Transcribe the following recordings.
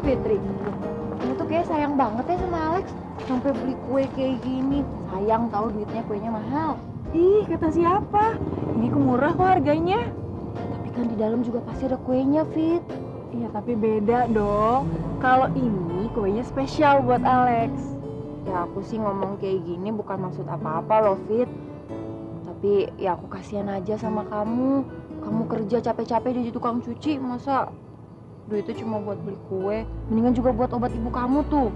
Fitri, kamu tuh kayak sayang banget ya sama Alex. Sampai beli kue kayak gini. Sayang tahu duitnya kuenya mahal. Ih, kata siapa? Ini kok murah kok harganya. Tapi kan di dalam juga pasti ada kuenya, Fit. Iya, tapi beda dong. Kalau ini kuenya spesial buat Alex. Ya aku sih ngomong kayak gini bukan maksud apa-apa loh, Fit. Tapi ya aku kasihan aja sama kamu. Kamu kerja capek-capek jadi tukang cuci, masa duitnya cuma buat beli kue? Mendingan juga buat obat ibu kamu tuh.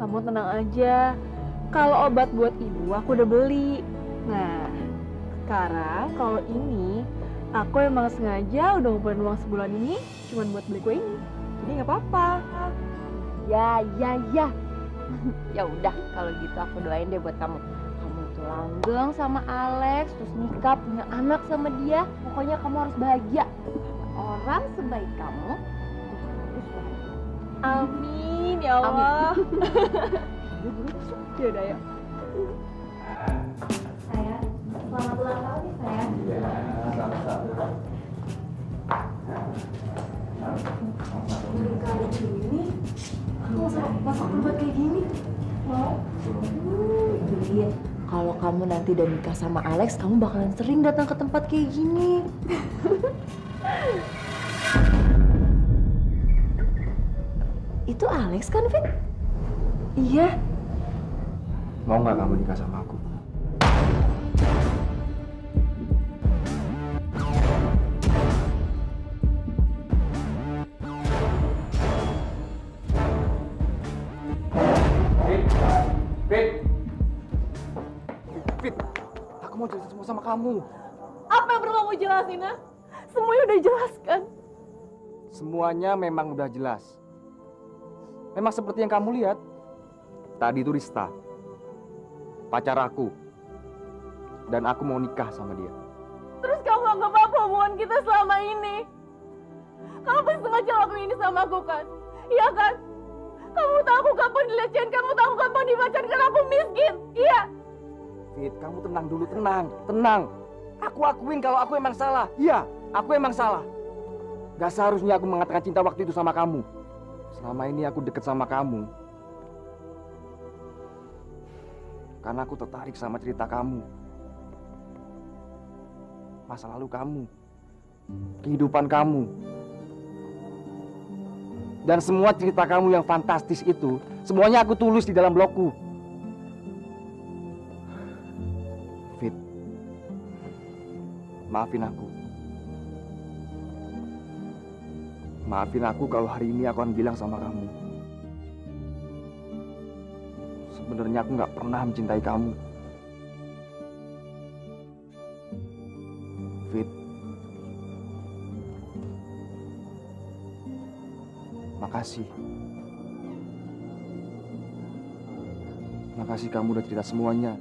Kamu tenang aja. Kalau obat buat ibu aku udah beli. Nah, sekarang kalau ini aku emang sengaja udah ngumpulin uang sebulan ini cuma buat beli kue ini. Jadi nggak apa-apa. Ya. Ya udah, kalau gitu aku doain deh buat kamu. Kamu tuh langgeng sama Alex, terus nikah, punya anak sama dia. Pokoknya kamu harus bahagia. Orang sebaik kamu tuh harus bahagia. Amin ya Allah. Ya udah ya. Sayang, selamat ulang tahun nih sayang. Iya, sama-sama. Kali ini aku masak buat kayak gini. Mau? Itu dia. Kalau kamu nanti udah nikah sama Alex, kamu bakalan sering datang ke tempat kayak gini. Itu Alex kan, Fit? Iya. Mau nggak kamu nikah sama aku? Fit, aku mau jelasin semua sama kamu. Apa yang perlu kamu jelasin, ha? Semuanya udah jelas kan? Semuanya memang udah jelas. Memang seperti yang kamu lihat. Tadi itu Rista, pacar aku. Dan aku mau nikah sama dia. Terus kamu anggap apa hubungan kita selama ini? Kamu pasti sengaja lakuin ini sama aku kan? Iya kan? Kamu tahu aku kapan dilecehin, kamu tahu aku kapan dipacarin karena aku miskin. Iya. Fit, kamu tenang dulu, tenang. Aku akuin kalau aku emang salah. Iya, aku emang salah. Gak seharusnya aku mengatakan cinta waktu itu sama kamu. Selama ini aku deket sama kamu karena aku tertarik sama cerita kamu. Masa lalu kamu, kehidupan kamu. Dan semua cerita kamu yang fantastis itu, semuanya aku tulis di dalam blogku. Fit, maafin aku. Maafin aku kalau hari ini aku akan bilang sama kamu. Sebenarnya aku nggak pernah mencintai kamu. Fit, makasih. Makasih kamu udah cerita semuanya.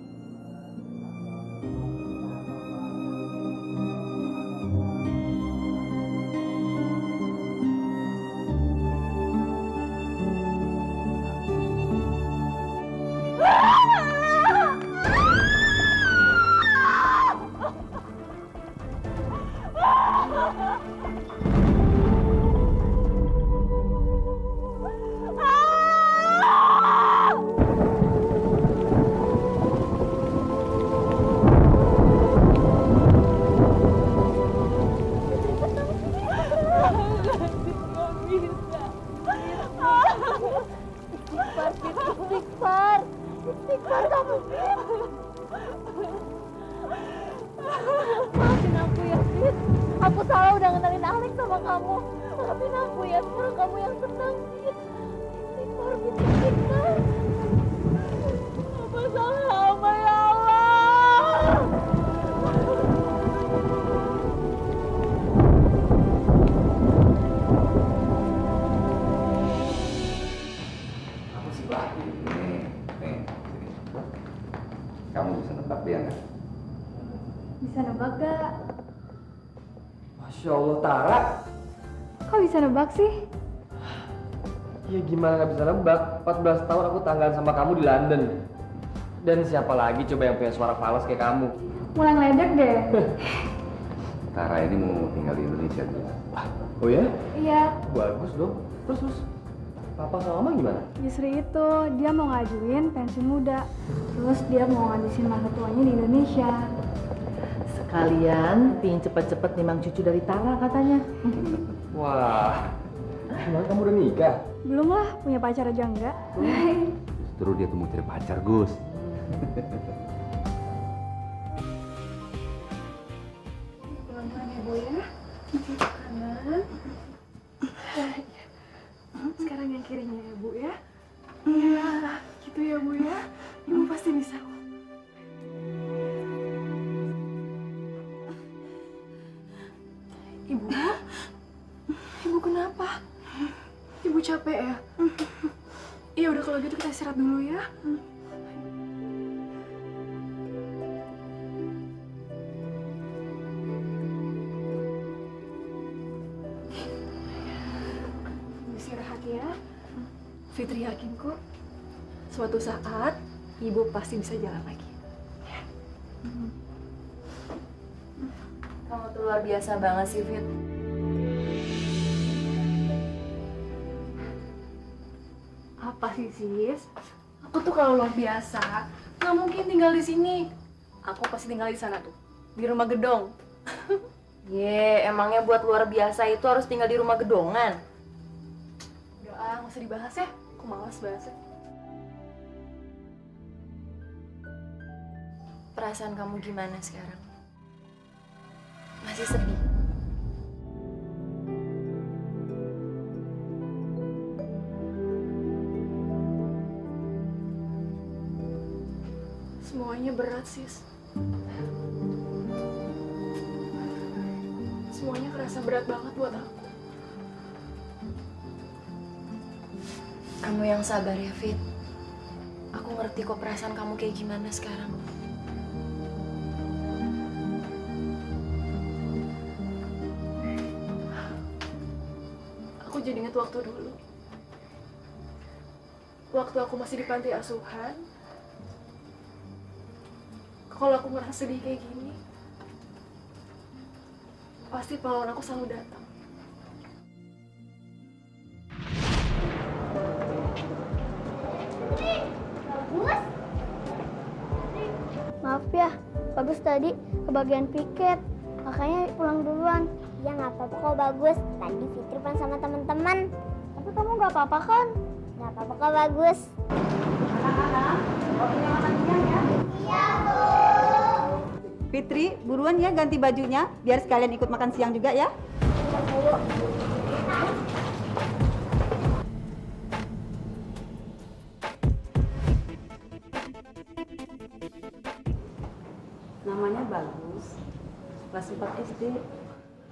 Istighfar kamu, Fit. Maafin aku ya, Fit. Aku salah udah ngenalin Alex sama kamu. Maafin aku ya, sekarang kamu yang tenang, Fit. Istighfar, Fit. Istighfar. Apa salah hamba ya Allah? Apa sih lagi nih? Nih, sini. Kamu bisa nebak dia nggak? Bisa nebak gak? Masya Allah, Tara. Kok bisa nebak sih? Ya gimana nggak bisa nebak? 14 tahun aku tanggal sama kamu di London. Dan siapa lagi coba yang punya suara fals kayak kamu? Mulai ngeledek deh. Tara ini mau tinggal di Indonesia dulu. Oh ya? Iya. Bagus dong. Terus. Papa sama Mama gimana? Justru itu, dia mau ngajuin pensiun muda. Terus dia mau ngabisin masa tuanya di Indonesia. Sekalian pingin cepet-cepet nimang cucu dari Tara katanya. Wah, emang kamu udah nikah? Belum lah, punya pacar aja enggak. Justru dia tuh mau cari pacar, Gus. Pelan-pelan ya, Bu ya. Kanan. Sekarang yang kirinya ya, Bu ya. Iya, gitu ya, Bu ya. Ibu pasti bisa kok. Ibu? Ibu kenapa? Ibu capek ya? Iya udah kalau gitu kita istirahat dulu ya. Ibu istirahat ya. Fitri yakin kok suatu saat ibu pasti bisa jalan lagi. Kamu tuh luar biasa banget sih, Fit. Apa sih, Sis? Aku tuh kalau luar biasa nggak mungkin tinggal di sini. Aku pasti tinggal di sana tuh, di rumah gedong. Ye, emangnya buat luar biasa itu harus tinggal di rumah gedongan? Udah nggak usah dibahas ya. Aku malas bahasnya. Perasaan kamu gimana sekarang? Masih sedih? Semuanya berat, Sis. Semuanya kerasa berat banget buat aku. Kamu yang sabar ya, Fit. Aku ngerti kok perasaan kamu kayak gimana sekarang. Aku jadi inget waktu dulu. Waktu aku masih di panti asuhan. Kalau aku ngerasa sedih kayak gini, pasti pahlawan aku selalu datang. Maaf ya, Bagus tadi kebagian piket, makanya pulang duluan. Ya nggak apa-apa kok Bagus, tadi Fitri pulang sama teman-teman. Tapi kamu nggak apa-apa kan? Nggak apa-apa kok Bagus. Fitri, buruan ya ganti bajunya, biar sekalian ikut makan siang juga ya. Namanya Bagus, kelas 4 SD.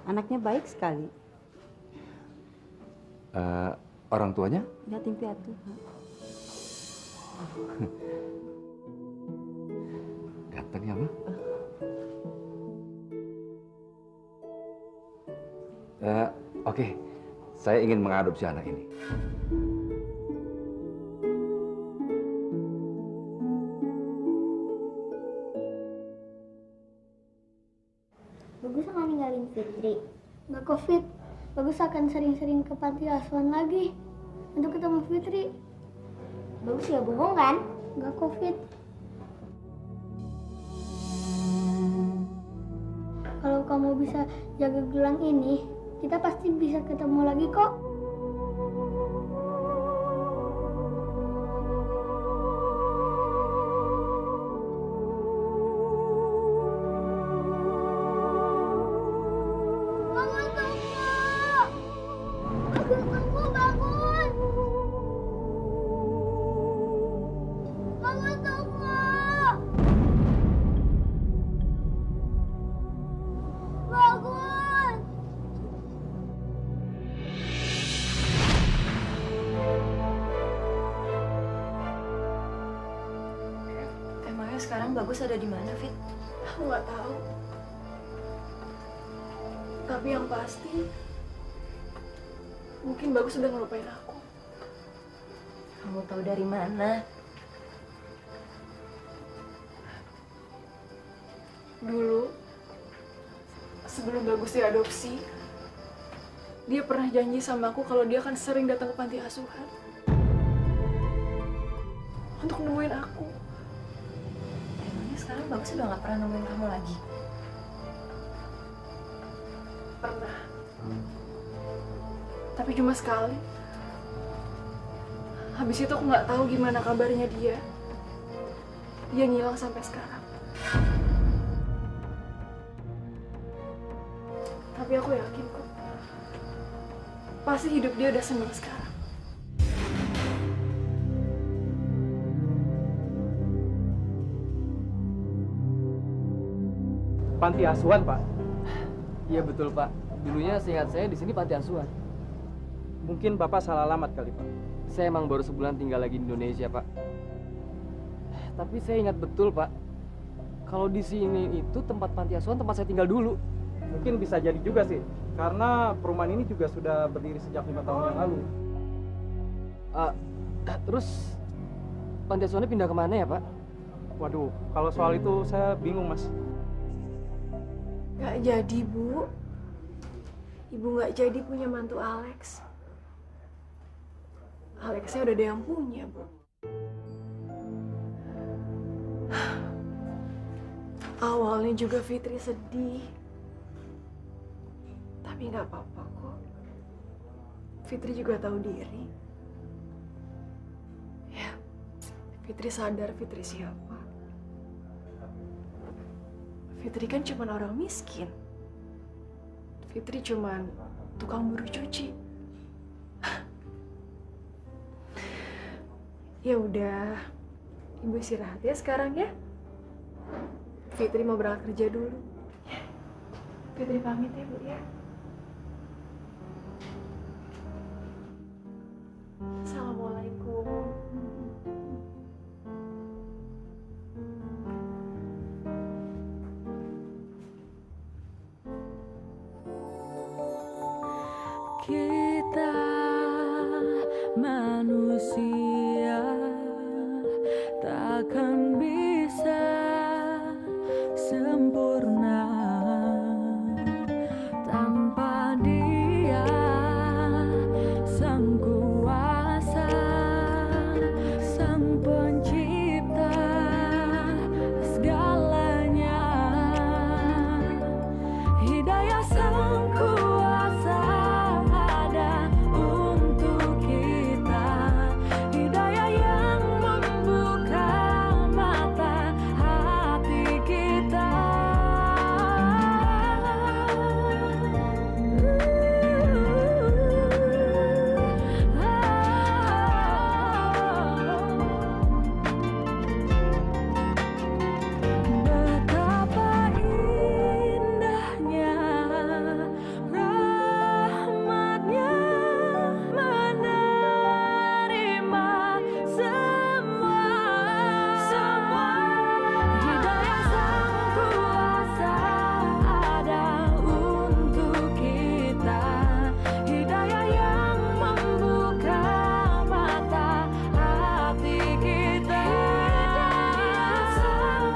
Anaknya baik sekali. Orang tuanya? Yatim piatu. Ganteng ya, Ma? Oke, saya ingin mengadopsi anak ini. Bagus akan ninggalin Fitri. Nggak COVID. Bagus akan sering-sering ke panti asuhan lagi untuk ketemu Fitri. Bagus ya bohong kan? Nggak COVID. Kalau kamu bisa jaga gelang ini, kita pasti bisa ketemu lagi kok. Bangun, tunggu! Bagus, tunggu, bangun! Bangun, tunggu! Bagus! Emangnya sekarang Bagus ada di mana, Fit? Aku nggak tahu. Tapi yang pasti, mungkin Bagus udah ngelupain aku. Kamu tahu dari mana? Dulu, sebelum Bagus diadopsi, dia pernah janji sama aku kalau dia akan sering datang ke panti asuhan. untuk nemuin aku. Emangnya sekarang Bagus udah gak pernah nemuin kamu lagi? Pernah. Tapi cuma sekali. Habis itu aku nggak tahu gimana kabarnya dia. Dia ngilang sampai sekarang. Tapi aku yakin kok. Pasti hidup dia udah senang sekarang. Panti asuhan, Pak. Iya betul, Pak. Dulunya seingat saya di sini panti asuhan. Mungkin Bapak salah alamat kali, Pak. Saya emang baru sebulan tinggal lagi di Indonesia, Pak. Tapi saya ingat betul, Pak. Kalau di sini itu tempat panti asuhan tempat saya tinggal dulu. Mungkin bisa jadi juga sih, karena perumahan ini juga sudah berdiri sejak 5 tahun yang lalu. Terus panti asuhannya pindah kemana ya, Pak? Waduh, kalau soal itu saya bingung, Mas. Gak jadi, Bu. Ibu gak jadi punya mantu Alex. Alexnya udah ada yang punya, Bu. Awalnya juga Fitri sedih. Tapi nggak apa-apa kok. Fitri juga tahu diri. Ya, Fitri sadar Fitri siapa. Fitri kan cuma orang miskin. Fitri cuma tukang buru cuci. Ya udah, Ibu istirahat ya sekarang ya. Fitri mau berangkat kerja dulu. Fitri pamit ya, Bu ya. Assalamualaikum. Kita manusia takkan bisa sempurna tanpa Dia, Sang Kuasa, Sang Pencipta segalanya. Hidayah Sang Kuasa ada untuk kita, hidayah yang membuka mata hati kita. Betapa indahnya rahmatnya menerima semua. Hidayah Sang Kuasa ada untuk kita, hidayah yang membuka mata hati kita. Sang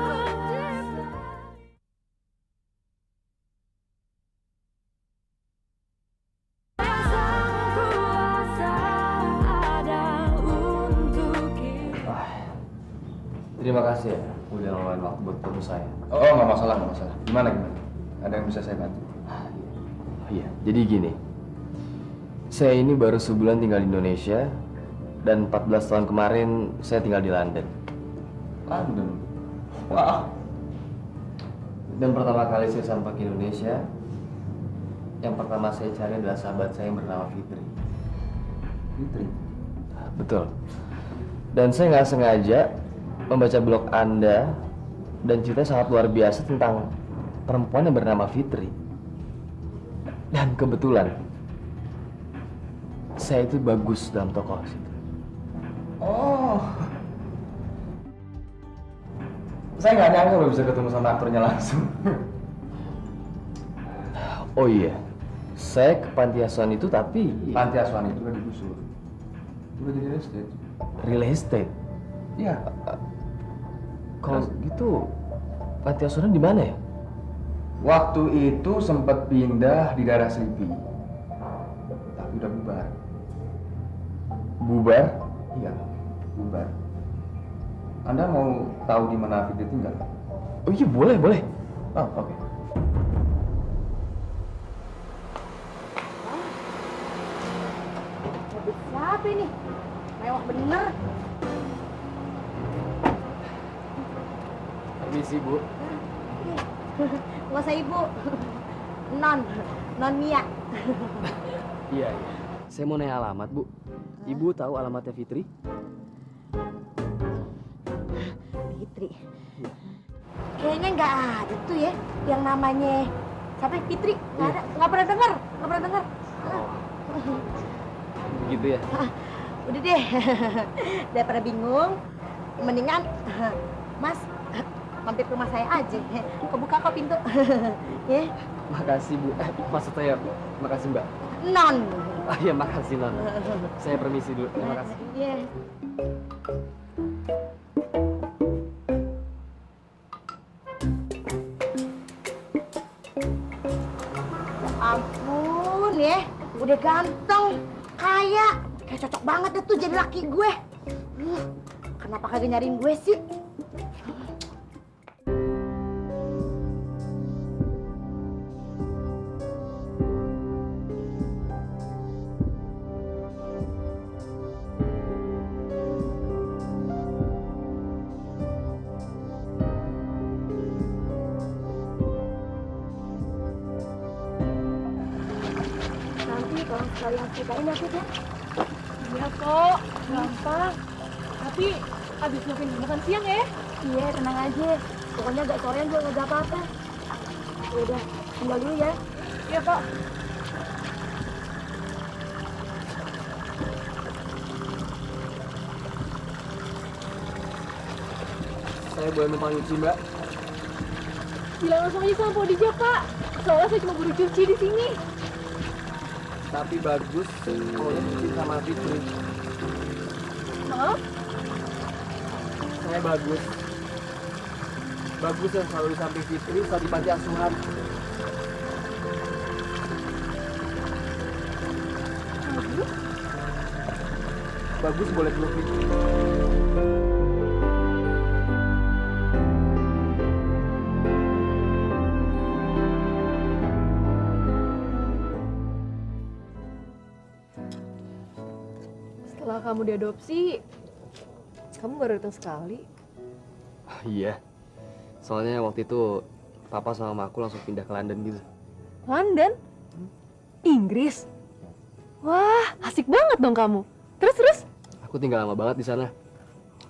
Kuasa ada untuk kita. Terima kasih ya udah ngeluangin waktu buat ketemu saya. Oh, nggak masalah, nggak masalah. Gimana? Ada yang bisa saya bantu? Iya, jadi gini. Saya ini baru sebulan tinggal di Indonesia dan 14 tahun kemarin saya tinggal di London. London. Wah. Dan pertama kali saya sampai ke Indonesia, yang pertama saya cari adalah sahabat saya yang bernama Fitri. Fitri. Betul. Dan saya nggak sengaja membaca blog Anda dan ceritanya sangat luar biasa tentang perempuan yang bernama Fitri. Dan kebetulan saya itu bagus dalam tokoh situ. Oh. Saya nggak nyangka lo bisa ketemu sama aktornya langsung. Oh iya, saya ke panti asuhan itu tapi Panti asuhan itu kan digusur. Udah jadi real estate. real estate. Iya. Kalau gitu, panti asuhan di mana ya? Waktu itu sempat pindah di daerah Selipi. Tapi udah bubar. Bubar? Iya, bubar. Anda mau tahu di mana Fitri tinggal? Oh iya, boleh, boleh. Oh, oke. Mobil siapa ini? Mewah bener. Permisi, Bu. Nggak usah ibu. Non Mia. Iya, iya. Saya mau nanya alamat, Bu. Ibu tahu alamatnya Fitri? Fitri. Kayaknya nggak ada tuh ya yang namanya siapa Fitri. Nggak ada. Nggak pernah dengar. Gitu ya? Udah deh. Daripada bingung, mendingan Mas mampir ke rumah saya aja. Kebuka kok pintu. Ya. Makasih, Bu. Maksud saya, makasih, Mbak. Non. Oh iya, makasih, Non. Saya permisi dulu. Terima kasih. Iya. Ya ampun ya, udah ganteng, kaya, kayak cocok banget deh tuh jadi laki gue. Kenapa kagak nyariin gue sih? Nanti kalau sekalian ceritain ya, Fit ya. Iya kok, gampang. Tapi abis makan makan siang ya. Iya, tenang aja. Pokoknya agak sorean juga nggak apa-apa. Ya udah, tinggal dulu ya. Iya kok. Saya boleh numpang nyuci, Mbak? Bilang langsung aja sama Pak Dija, Pak. Soalnya saya cuma buru cuci di sini. Tapi bagus kalau nyuci sama Fitri. Maaf? Saya bagus. Bagus yang selalu di samping Fitri saat di panti asuhan. Bagus? Bagus boleh peluk Fitri. Setelah kamu diadopsi, kamu baru datang sekali. Iya. Soalnya waktu itu Papa sama Mama aku langsung pindah ke London gitu. London? Inggris? Wah, asik banget dong kamu. Terus? Aku tinggal lama banget di sana.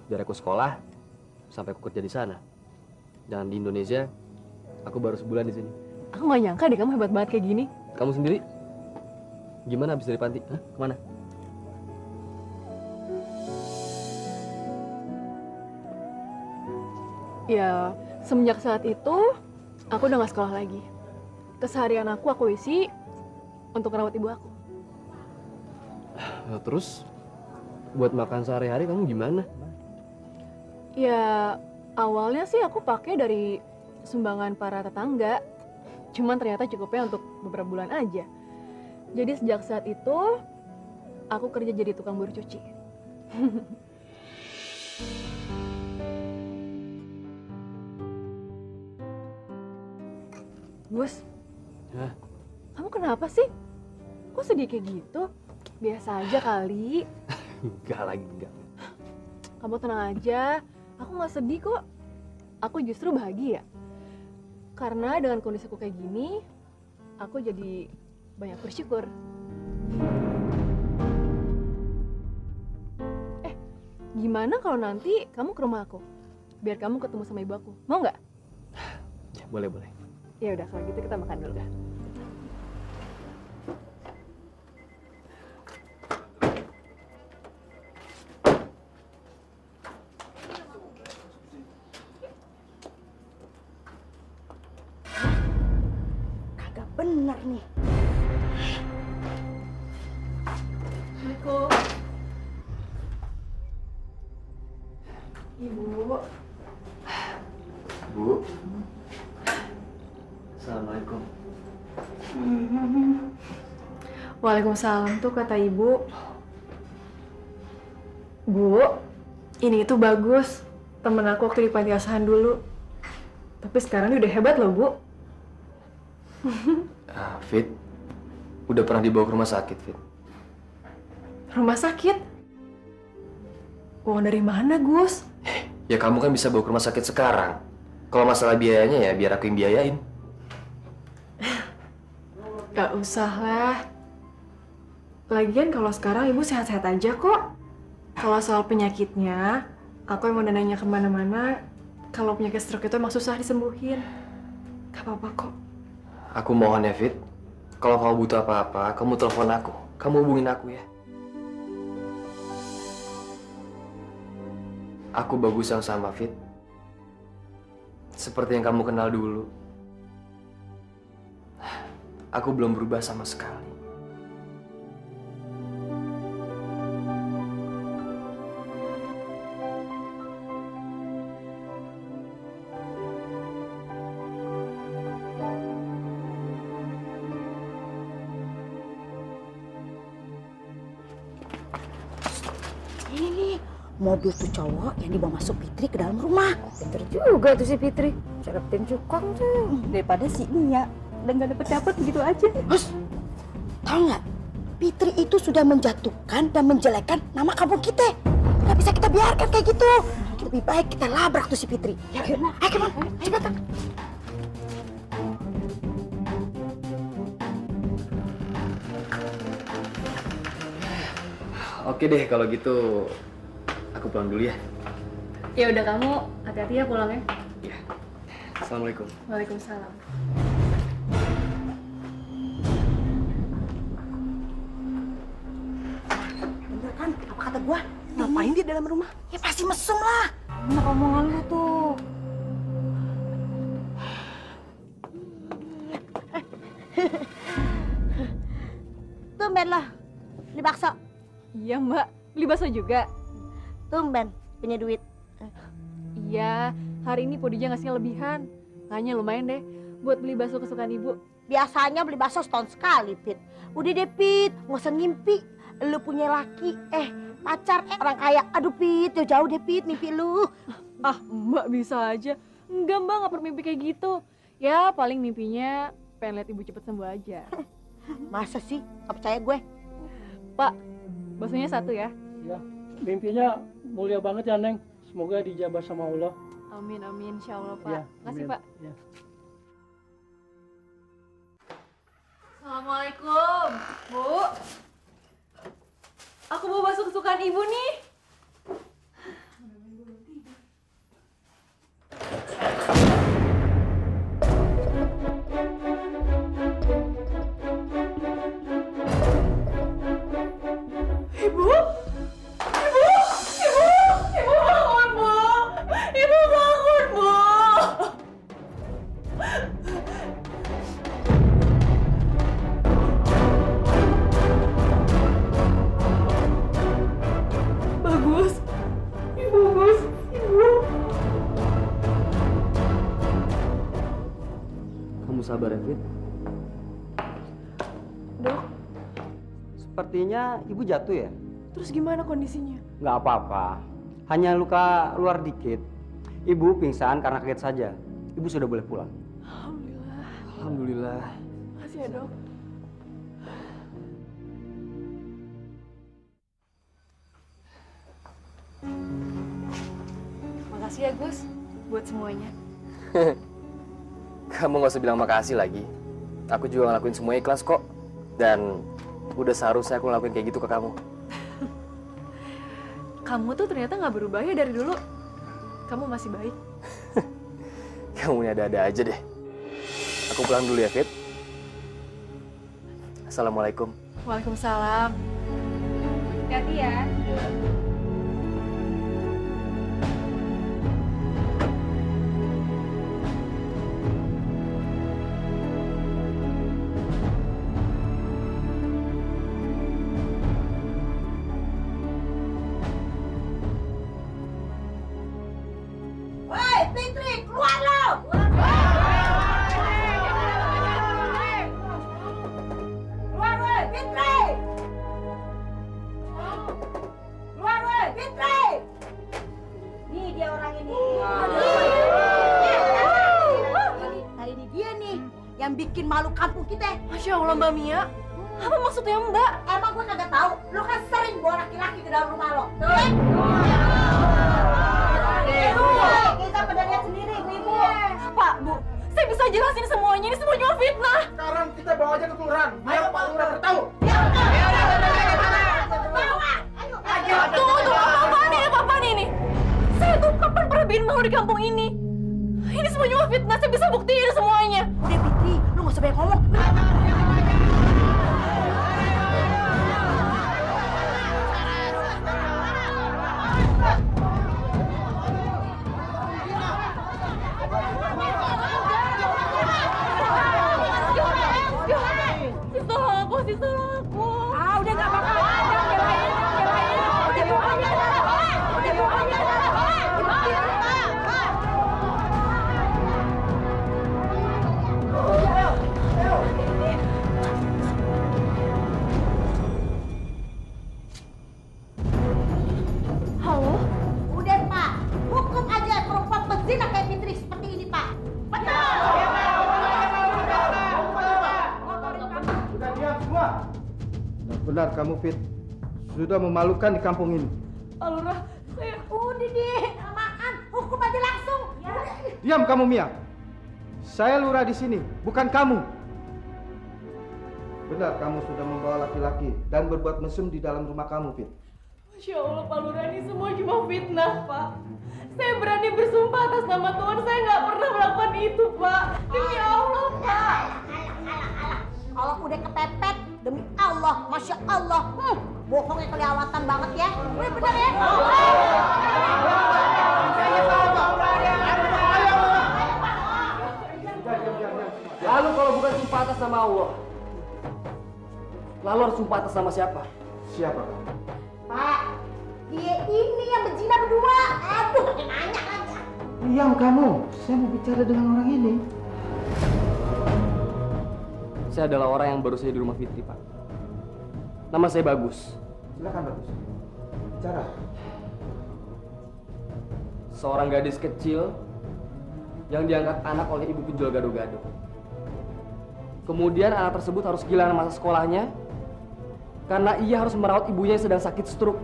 Dari aku sekolah sampai aku kerja di sana. Dan di Indonesia, aku baru sebulan di sini. Aku gak nyangka deh kamu hebat banget kayak gini. Kamu sendiri? Gimana habis dari panti? Hah? Kemana? Ya, semenjak saat itu, aku udah gak sekolah lagi. Keseharian aku isi untuk merawat ibu aku. Nah, terus, buat makan sehari-hari kamu gimana? Ya, awalnya sih aku pakai dari sumbangan para tetangga. Cuman ternyata cukupnya untuk beberapa bulan aja. Jadi sejak saat itu, aku kerja jadi tukang buru cuci. Gus, Hah? kamu kenapa sih? Kok sedih kayak gitu? Biasa aja kali. Enggak lagi, enggak. Kamu tenang aja, aku gak sedih kok. Aku justru bahagia. Karena dengan kondisiku kayak gini, aku jadi banyak bersyukur. Gimana kalau nanti kamu ke rumah aku? Biar kamu ketemu sama ibu aku. Mau nggak? Ya, boleh, boleh. Ya udah, kalau gitu kita makan dulu dah. Kagak bener nih. Assalamualaikum. Ibu. Bu. Assalamualaikum. Waalaikumsalam tuh kata ibu. Bu, ini itu bagus. temen aku waktu di panti asuhan dulu. Tapi sekarang dia udah hebat loh, Bu. Fit, udah pernah dibawa ke rumah sakit, Fit. Rumah sakit? Uang dari mana, Gus? Ya kamu kan bisa bawa ke rumah sakit sekarang. Kalau masalah biayanya ya biar aku yang biayain. Gak usah lah. Lagian kalau sekarang ibu sehat-sehat aja kok. Kalau soal penyakitnya, aku emang udah nanya kemana-mana. Kalau penyakit stroke itu emang susah disembuhin. Gak apa-apa kok. Aku mohon ya, Fit. Kalau kamu butuh apa-apa, kamu telepon aku. Kamu hubungin aku ya. Aku bagus yang sama, Fit. Seperti yang kamu kenal dulu. Aku belum berubah sama sekali. Ini nih, mobil tuh cowok yang dibawa masuk Fitri ke dalam rumah. Pinter juga tuh si Fitri. Cerepin cukong tuh. Daripada si Nia dan gak dapet begitu aja. Hus, tahu nggak? Fitri itu sudah menjatuhkan dan menjelekkan nama kampung kita. Gak bisa kita biarkan kayak gitu. Lebih baik kita labrak tuh si Fitri. Ya, ayo, come on, cepetan. Oke deh, kalau gitu aku pulang dulu ya. Ya udah, kamu hati-hati ya pulangnya. Ya. Assalamualaikum. Waalaikumsalam. Bener kan? Apa kata gua? Ngapain dia dalam rumah? Ya pasti mesum lah. Bener omongan lu tuh. Tumben lah, beli bakso. Iya, Mbak. Beli bakso juga? Tumben, punya duit. Iya, hari ini Podija ngasihnya lebihan. Makanya lumayan deh buat beli bakso kesukaan ibu. Biasanya beli bakso setahun sekali, Pit. Udah deh, Pit. Nggak usah ngimpi. Lu punya laki, pacar, orang kaya. Aduh, Pit. Jauh-jauh deh, Pit, mimpi lu. Ah, Mbak bisa aja. Enggak, Mbak, nggak bermimpi kayak gitu. Ya, paling mimpinya pengen lihat ibu cepet sembuh aja. Masa sih? Nggak percaya gue? Pak, baksonya satu ya. Ya, mimpinya mulia banget ya, Neng. Semoga dijabah sama Allah. Amin, amin. Insya Allah, Pak. Ya, Makasih, amin. Pak. Ya. Assalamualaikum, Bu. Aku bawa bakso kesukaan ibu nih. Ibu? Ibu bangun, Bu. Ibu bangun, Bu. Bagus. Ibu, bagus. Ibu. Kamu sabar ya, Fit. Dok, Sepertinya ibu jatuh ya? terus gimana kondisinya? Nggak apa-apa. Hanya luka luar dikit. Ibu pingsan karena kaget saja. Ibu sudah boleh pulang. Alhamdulillah. Alhamdulillah. Makasih ya, Dok. Makasih ya, Gus, buat semuanya. Kamu gak usah bilang makasih lagi. Aku juga ngelakuin semuanya ikhlas kok. Dan udah seharusnya aku ngelakuin kayak gitu ke kamu. Kamu tuh ternyata nggak berubah ya dari dulu. Kamu masih baik. Kamu ini ada-ada aja deh. Aku pulang dulu ya, Fit. Assalamualaikum. Waalaikumsalam. Hati-hati ya. Woi, Fitri, keluar lo! Keluar, woi, Fitri! Keluar, bikin malu kampung kita. Masya Allah Mbak Mia. Apa maksudnya Mbak? Emang gue kagak tahu. Lo kan sering bawa laki-laki ke dalam rumah lo. Kita pada lihat sendiri, ibu-ibu. Pak, Bu, saya bisa jelasin semuanya. Ini semua cuma fitnah. Sekarang kita bawa aja ke kelurahan. Biar Pak Lurah bertahu. Tunggu, apa ini? Saya tuh kapan pernah bikin malu di kampung ini? Ini semua cuma fitnah. Saya bisa buktiin semuanya. Udah Fitri, lu gak usah banyak ngomong. Sisa aku. Ah, udah gak bakal ada. Udah bukannya. Halo? Udah Pak, hukum aja perempuan pezina kayak Fitri seperti ini Pak. Betul. Sudah diam semua. Benar kamu, Fit. Sudah memalukan di kampung ini. Pak Lurah, saya... Udah deh, kelamaan. Hukum aja langsung. Diam kamu, Mia. Saya lurah di sini, bukan kamu. Benar kamu sudah membawa laki-laki dan berbuat mesum di dalam rumah kamu, Fit. Masya Allah Pak Lurah, ini semua cuma fitnah Pak. Saya berani bersumpah atas nama Tuhan, saya nggak pernah melakukan itu Pak. Demi Allah Pak. Kalau udah kepepet, demi Allah, Masya Allah. Bohongnya kelewatan banget ya. Udah bener ya. Lalu kalau bukan sumpah atas nama Allah, lalu harus sumpah atas nama siapa? Siapa kamu? Pak, dia ini yang berzina berdua. Aduh, pakai nanya aja. Diam kamu. Saya mau bicara dengan orang ini. Saya adalah orang yang baru saja di rumah Fitri, Pak. Nama saya Bagus. Silakan, Bagus. Bicara. Seorang gadis kecil yang diangkat anak oleh ibu penjual gado-gado. Kemudian anak tersebut harus kehilangan masa sekolahnya karena ia harus merawat ibunya yang sedang sakit stroke.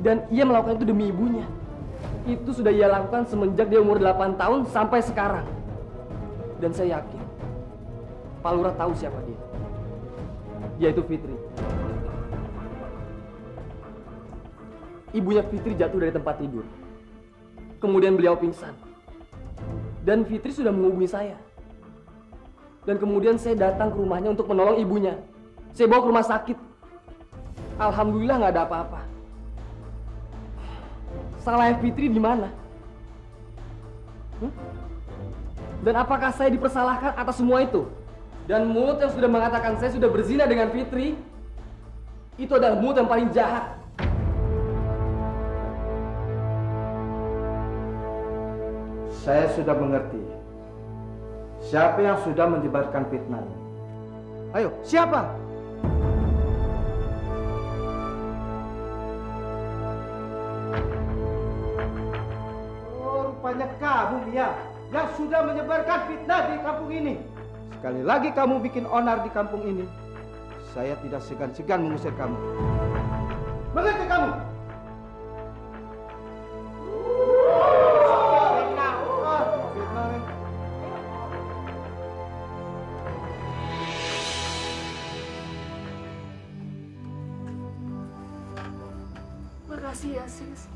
Dan ia melakukan itu demi ibunya. Itu sudah ia lakukan semenjak dia umur 8 tahun sampai sekarang. Dan saya yakin Pak Lurah tahu siapa dia. Dia itu Fitri. Ibunya Fitri jatuh dari tempat tidur. Kemudian beliau pingsan. Dan Fitri sudah menghubungi saya. Dan kemudian saya datang ke rumahnya untuk menolong ibunya. Saya bawa ke rumah sakit. Alhamdulillah nggak ada apa-apa. Salahnya Fitri di mana? Dan apakah saya dipersalahkan atas semua itu? Dan mulut yang sudah mengatakan saya sudah berzina dengan Fitri, itu adalah mulut yang paling jahat. Saya sudah mengerti. Siapa yang sudah menyebarkan fitnah ini? Ayo, siapa? Oh, rupanya kamu, Mia, yang sudah menyebarkan fitnah di kampung ini. Sekali lagi kamu bikin onar di kampung ini, saya tidak segan-segan mengusir kamu. Mengerti kamu? Makasih ya, Sis.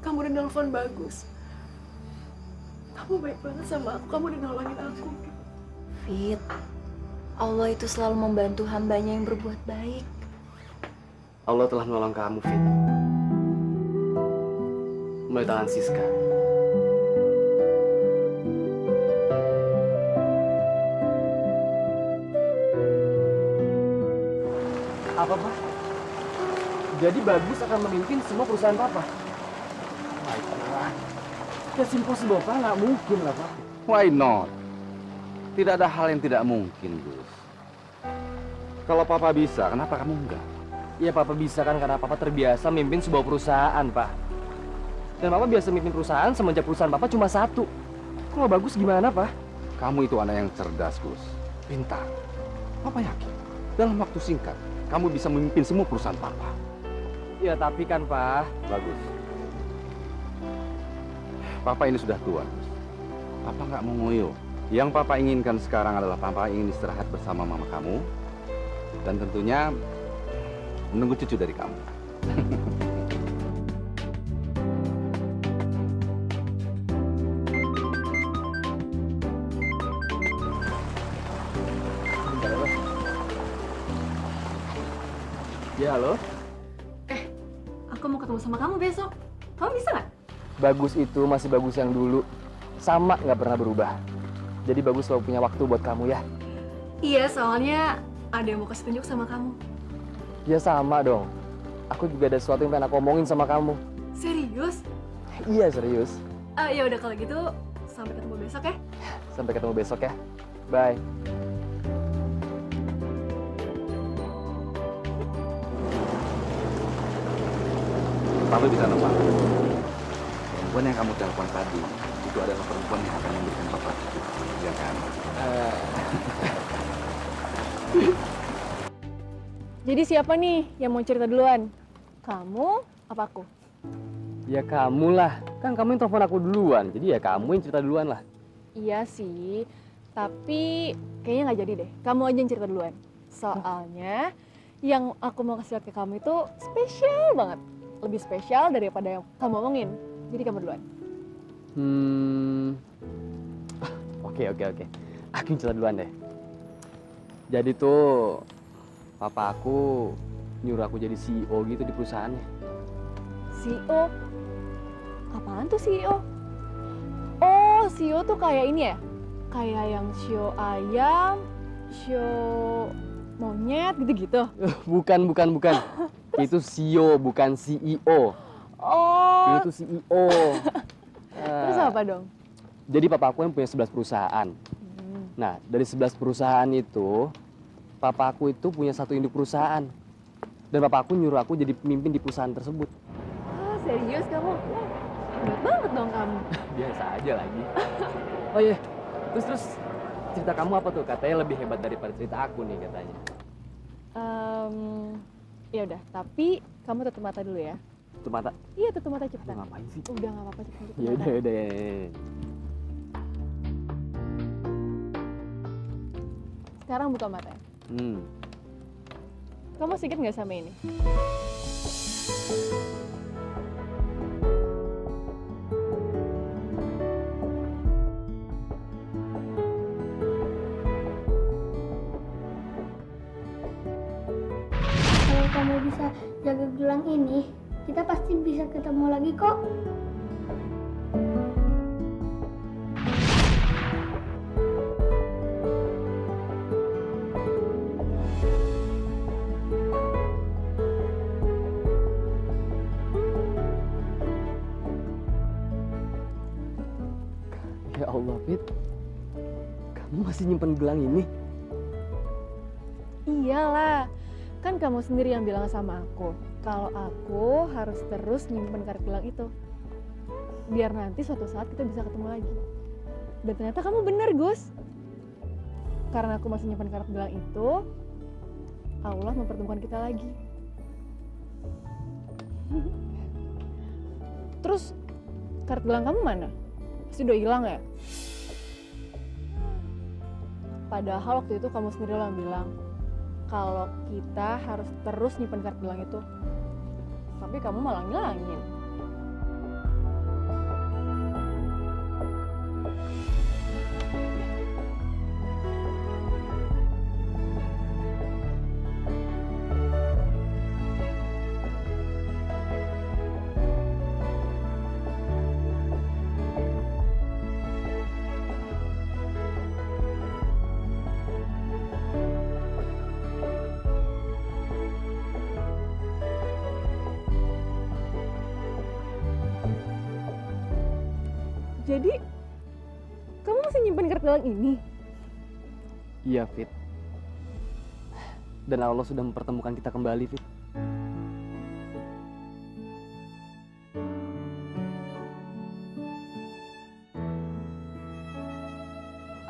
Kamu udah nelfon Bagus. Kamu baik banget sama aku. Kamu udah nolongin aku. Fit, Allah itu selalu membantu hambanya yang berbuat baik. Allah telah menolong kamu, Fit. Melalui tangan Siska. Apa, Pak? Jadi Bagus akan memimpin semua perusahaan Papa? Baiklah. That's impossible, Pak. Nggak mungkin lah, Pak. Why not? Tidak ada hal yang tidak mungkin, Gus. Kalau Papa bisa, kenapa kamu enggak? Iya, Papa bisa kan karena Papa terbiasa memimpin sebuah perusahaan, Pak. Dan Papa biasa memimpin perusahaan semenjak perusahaan Papa cuma satu. Kalau bagus gimana, Pak? Kamu itu anak yang cerdas, Gus. Pintar. Papa yakin, dalam waktu singkat, kamu bisa memimpin semua perusahaan Papa. Ya tapi kan, Pak. Bagus. Papa ini sudah tua, Gus. Papa nggak mau ngoyo. Yang Papa inginkan sekarang adalah Papa ingin istirahat bersama mama kamu. Dan tentunya menunggu cucu dari kamu. Ya, halo. Aku mau ketemu sama kamu besok. Kamu bisa nggak? Bagus itu masih bagus yang dulu. Sama nggak pernah berubah. Jadi bagus selalu punya waktu buat kamu ya. Iya, soalnya ada yang mau kasih tunjuk sama kamu. Ya sama dong. Aku juga ada sesuatu yang pengen aku omongin sama kamu. Serius? Iya serius. Ya udah kalau gitu sampai ketemu besok ya. Sampai ketemu besok ya. Bye. Papa bisa nebak. Perempuan yang kamu telepon tadi itu adalah perempuan yang akan memberikan Papa cucu, ya kan? Jadi siapa nih yang mau cerita duluan? Kamu apa aku? Ya kamu lah. Kan kamu yang telepon aku duluan. Jadi ya kamu yang cerita duluan lah. Iya sih, tapi kayaknya nggak jadi deh. Kamu aja yang cerita duluan. Soalnya yang aku mau kasih lihat ke kamu itu spesial banget. Lebih spesial daripada yang kamu omongin. Jadi kamu duluan. Oke. Aku yang cerita duluan deh. Jadi tuh papa aku nyuruh aku jadi CEO gitu di perusahaannya. CEO? Apaan tuh CEO? Oh, CEO tuh kayak ini ya? Kayak yang show ayam, show monyet gitu-gitu. Bukan. Itu CEO bukan CEO. Oh. Itu CEO. Terus apa dong? Jadi papa aku yang punya 11 perusahaan. Nah, dari 11 perusahaan itu, papa aku itu punya satu induk perusahaan. Dan papa aku nyuruh aku jadi pemimpin di perusahaan tersebut. Ah, serius kamu? Hebat banget dong kamu. Biasa aja lagi. Oh iya, terus cerita kamu apa tuh? Katanya lebih hebat daripada cerita aku nih katanya. Ya udah, tapi kamu tutup mata dulu ya. Tutup mata. Iya, tutup mata cepetan. Ngapain sih? Udah nggak apa-apa cepetan. Ya udah. Sekarang buka mata. Kamu masih inget nggak sama ini? Kalau kamu bisa jaga gelang ini, kita pasti bisa ketemu lagi kok. Ya Allah, Fit. Kamu masih nyimpen gelang ini? Iyalah, kan kamu sendiri yang bilang sama aku kalau aku harus terus nyimpen kartu gelang itu. Biar nanti suatu saat kita bisa ketemu lagi. Dan ternyata kamu bener, Gus. Karena aku masih nyimpen kartu gelang itu, Allah mempertemukan kita lagi. Terus, kartu gelang kamu mana? Pasti udah hilang ya? Padahal waktu itu kamu sendiri yang bilang kalau kita harus terus nyimpen kartu gelang itu. Tapi kamu malah ngilangin. Jadi, kamu masih nyimpen kartu gelang ini? Iya, Fit. Dan Allah sudah mempertemukan kita kembali, Fit.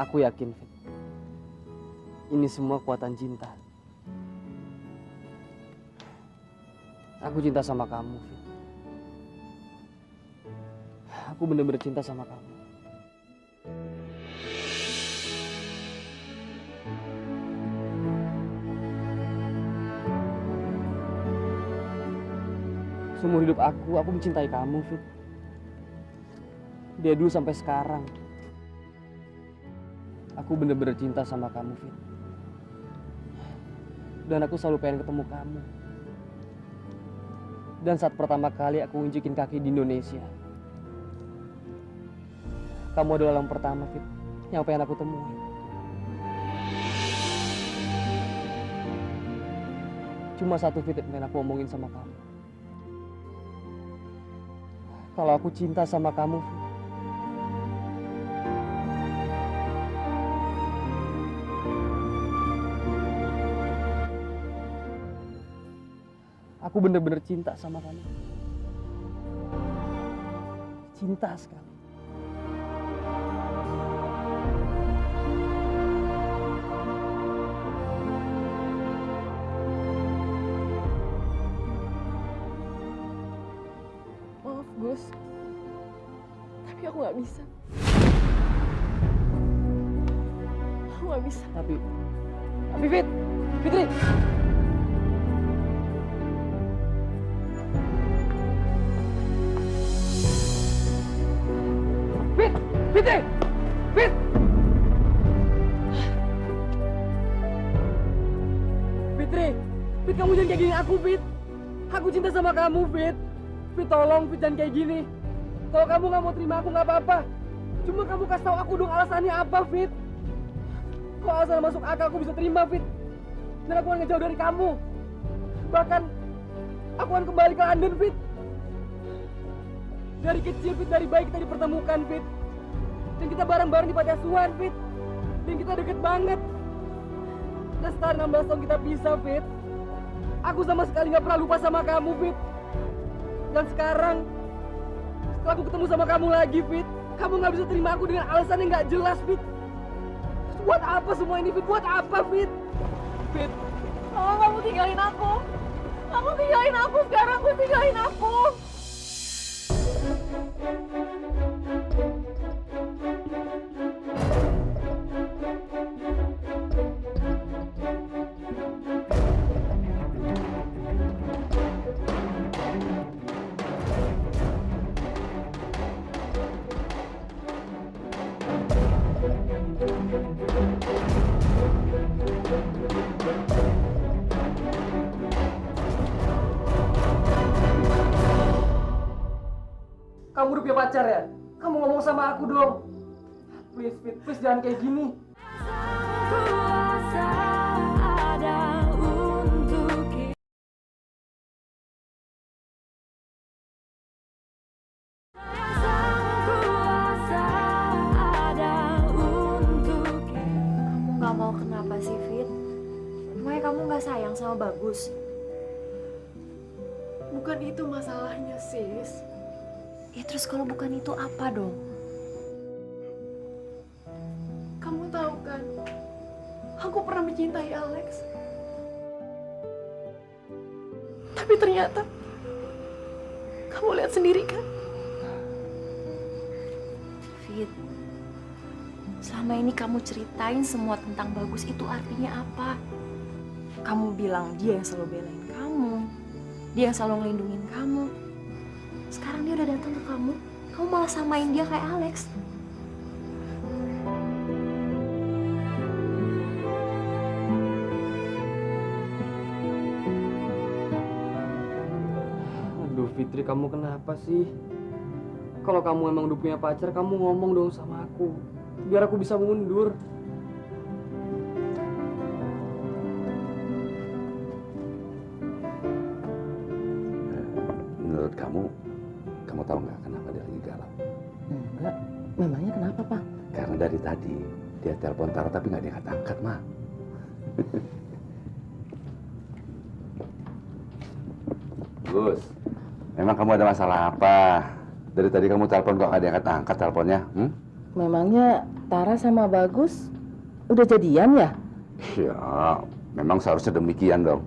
Aku yakin, Fit. Ini semua kuatan cinta. Aku cinta sama kamu, Fit. Aku bener-bener cinta sama kamu. Seumur hidup aku mencintai kamu, Fit. Dia dulu sampai sekarang. Aku bener-bener cinta sama kamu, Fit. Dan aku selalu pengen ketemu kamu. Dan saat pertama kali aku unjukin kaki di Indonesia, kamu adalah orang pertama, Fit, yang pengen aku temuin. Cuma satu, Fit, yang pengen aku omongin sama kamu. Kalau aku cinta sama kamu, Fit, aku bener-bener cinta sama kamu. Cinta sekali. Maaf, Gus. Tapi aku nggak bisa. Aku nggak bisa. Tapi Fit, Fitri. Fitri! Fit! Fitri! Fit, kamu jangan kayak gini aku, Fit. Aku cinta sama kamu, Fit. Fit, tolong, Fit, jangan kayak gini. Kalau kamu nggak mau terima aku, nggak apa-apa. Cuma kamu kasih tahu aku dong alasannya apa, Fit. Kalau alasan masuk akal, aku bisa terima, Fit. Dan aku akan ngejauh dari kamu. Bahkan, aku akan kembali ke London, Fit. Dari kecil, Fit, dari bayi kita dipertemukan, Fit. Dan kita bareng-bareng di panti asuhan, Fit. Dan kita deket banget. Dan setelah 16 tahun kita pisah, Fit. Aku sama sekali gak pernah lupa sama kamu, Fit. Dan sekarang, setelah aku ketemu sama kamu lagi, Fit, kamu gak bisa terima aku dengan alasan yang gak jelas, Fit. Buat apa semua ini, Fit? Buat apa, Fit? Fit. Tolong kamu tinggalin aku. Kamu tinggalin aku sekarang. Kamu tinggalin aku. Kamu udah punya pacar ya? Kamu ngomong sama aku dong. Please, Fit, please jangan kayak gini. Kuasa ada untuk kita. Kuasa ada untuk kita. Kamu nggak mau kenapa sih, Fit? Emangnya kamu nggak sayang sama Bagus? Bukan itu masalahnya, sis. Ya terus kalau bukan itu apa dong? Kamu tahu kan, aku pernah mencintai Alex. Tapi ternyata, kamu lihat sendiri kan? Fit, selama ini kamu ceritain semua tentang Bagus itu artinya apa? Kamu bilang dia yang selalu belain kamu, dia yang selalu ngelindungin kamu. Sekarang dia udah datang ke kamu malah samain dia kayak Alex. Aduh, Fitri, kamu kenapa sih? Kalau kamu emang udah punya pacar, kamu ngomong dong sama aku. Biar aku bisa mundur. Menurut kamu tahu nggak kenapa dia lagi galau? Enggak, memangnya kenapa, Pak? Karena dari tadi dia telepon Tara tapi nggak diangkat-angkat, Ma. Gus, memang kamu ada masalah apa? Dari tadi kamu telepon kok nggak diangkat-angkat teleponnya? Memangnya Tara sama Bagus udah jadian ya? Ya, memang seharusnya demikian dong.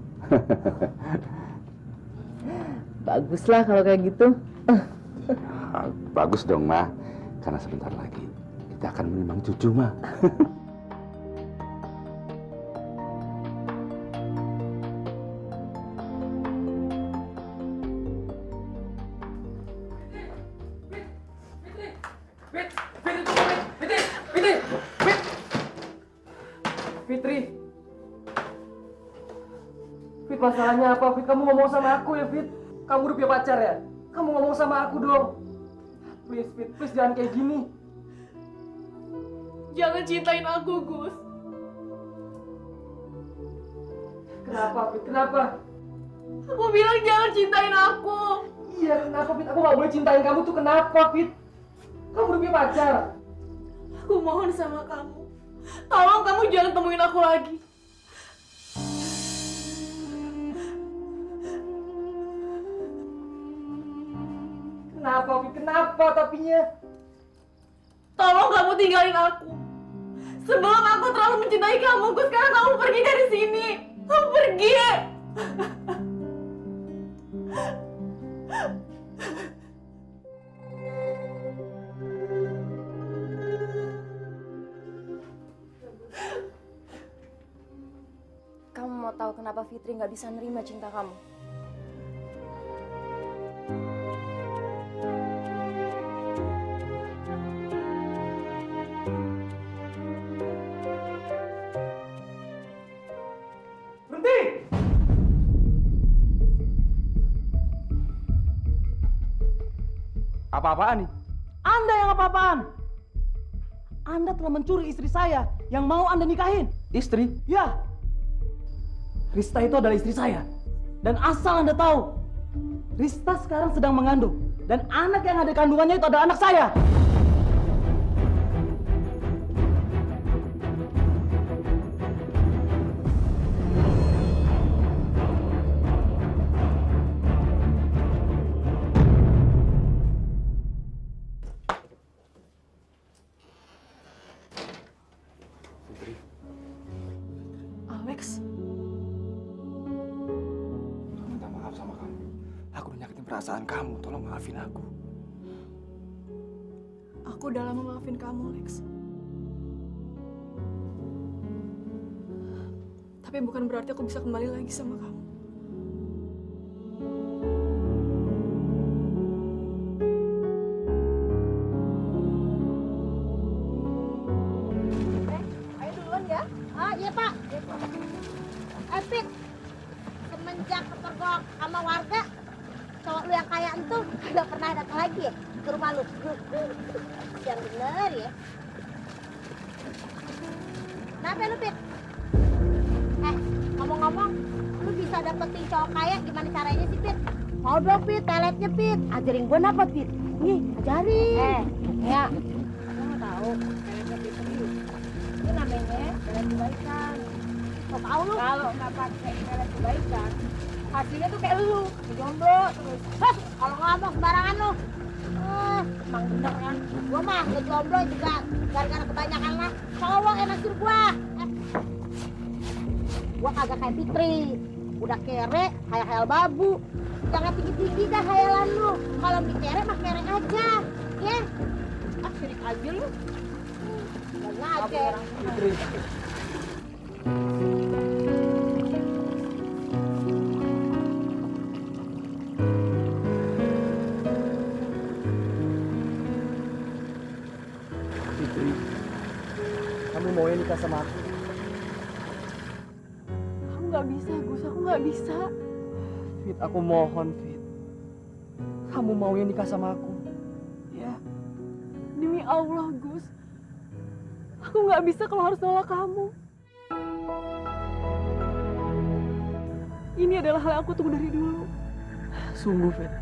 Baguslah kalau kayak gitu. Bagus dong, Ma. Karena sebentar lagi kita akan menimang cucu, Ma. Fitri. Fit, masalahnya apa? Fit, kamu ngomong sama aku ya, Fit. Kamu udah punya pacar ya? Kamu ngomong sama aku dong. Please, Fit, please jangan kayak gini. Jangan cintain aku, Gus. Kenapa, Fit? Kenapa? Aku bilang jangan cintain aku. Iya, kenapa, Fit? Aku gak boleh cintain kamu tuh kenapa, Fit? Kamu udah punya pacar. Aku mohon sama kamu. Tolong kamu jangan temuin aku lagi. Kenapa, Fit? Kenapa tapinya? Tolong kamu tinggalin aku. Sebelum aku terlalu mencintai kamu, Gus, sekarang kamu pergi dari sini. Kamu pergi. Kamu mau tahu kenapa Fitri nggak bisa nerima cinta kamu? Berhenti! Apa-apaan nih? Anda yang apa-apaan? Anda telah mencuri istri saya yang mau Anda nikahin. Istri? Ya. Rista itu adalah istri saya. Dan asal Anda tahu, Rista sekarang sedang mengandung. Dan anak yang ada kandungannya itu adalah anak saya. Alex, Aku minta maaf sama kamu. Aku udah nyakitin perasaan kamu. Tolong maafin aku. aku udah lama maafin kamu, Lex. Tapi bukan berarti aku bisa kembali lagi sama kamu. Ayo duluan ya. Ah, iya Pak. Pit, semenjak kepergok sama warga, cowok lu yang kaya itu nggak pernah datang lagi ya ke rumah lu. Yang bener ya. Kenapa lu, Pit? Ngomong-ngomong, lu bisa dapetin cowok kaya gimana caranya sih, Pit? Mau dong, Pit, peletnya, Pit. Ajarin gua apa, Pit? Nih, ajarin. Ya. Aku nggak tahu. Peletnya Pit itu namanya pelet kebaikan. Kau tahu lu? Kalau nggak pakai pelet kebaikan, hasilnya tuh kayak lu, jomblo terus. Kalau ngomong sembarangan lu. Emang bener kan? Gua mah jomblo juga gara-gara kebanyakan lah cowok yang naksir gua. Gua kagak kayak Fitri, udah kere, hayal-hayal babu. Jangan tinggi-tinggi dah hayalan lu. Kalau dikere mah kere aja, ya. Sirik aja lu. Gak ngajar. Fitri. Fitri, kamu mau nikah sama aku? Aku nggak bisa, Gus. Aku nggak bisa. Fit, aku mohon, Fit. Kamu mau nikah sama aku? Ya. Demi Allah, Gus. Aku nggak bisa kalau harus nolak kamu. Ini adalah hal yang aku tunggu dari dulu. Sungguh, Fit.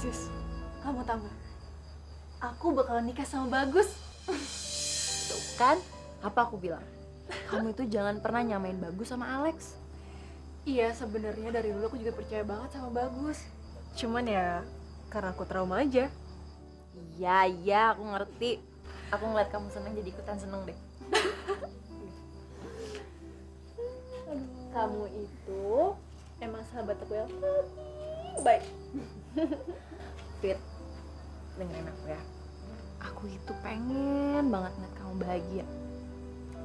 Sis, kamu tahu nggak? Aku bakalan nikah sama Bagus. Tuh kan, apa aku bilang? Kamu itu jangan pernah nyamain Bagus sama Alex. Iya, sebenarnya dari dulu aku juga percaya banget sama Bagus. Cuman ya, karena aku trauma aja. Iya, aku ngerti. Aku ngeliat kamu seneng jadi ikutan seneng deh. Kamu itu emang sahabat aku yang baik. Fit, dengerin aku ya. Aku itu pengen banget ngeliat kamu bahagia.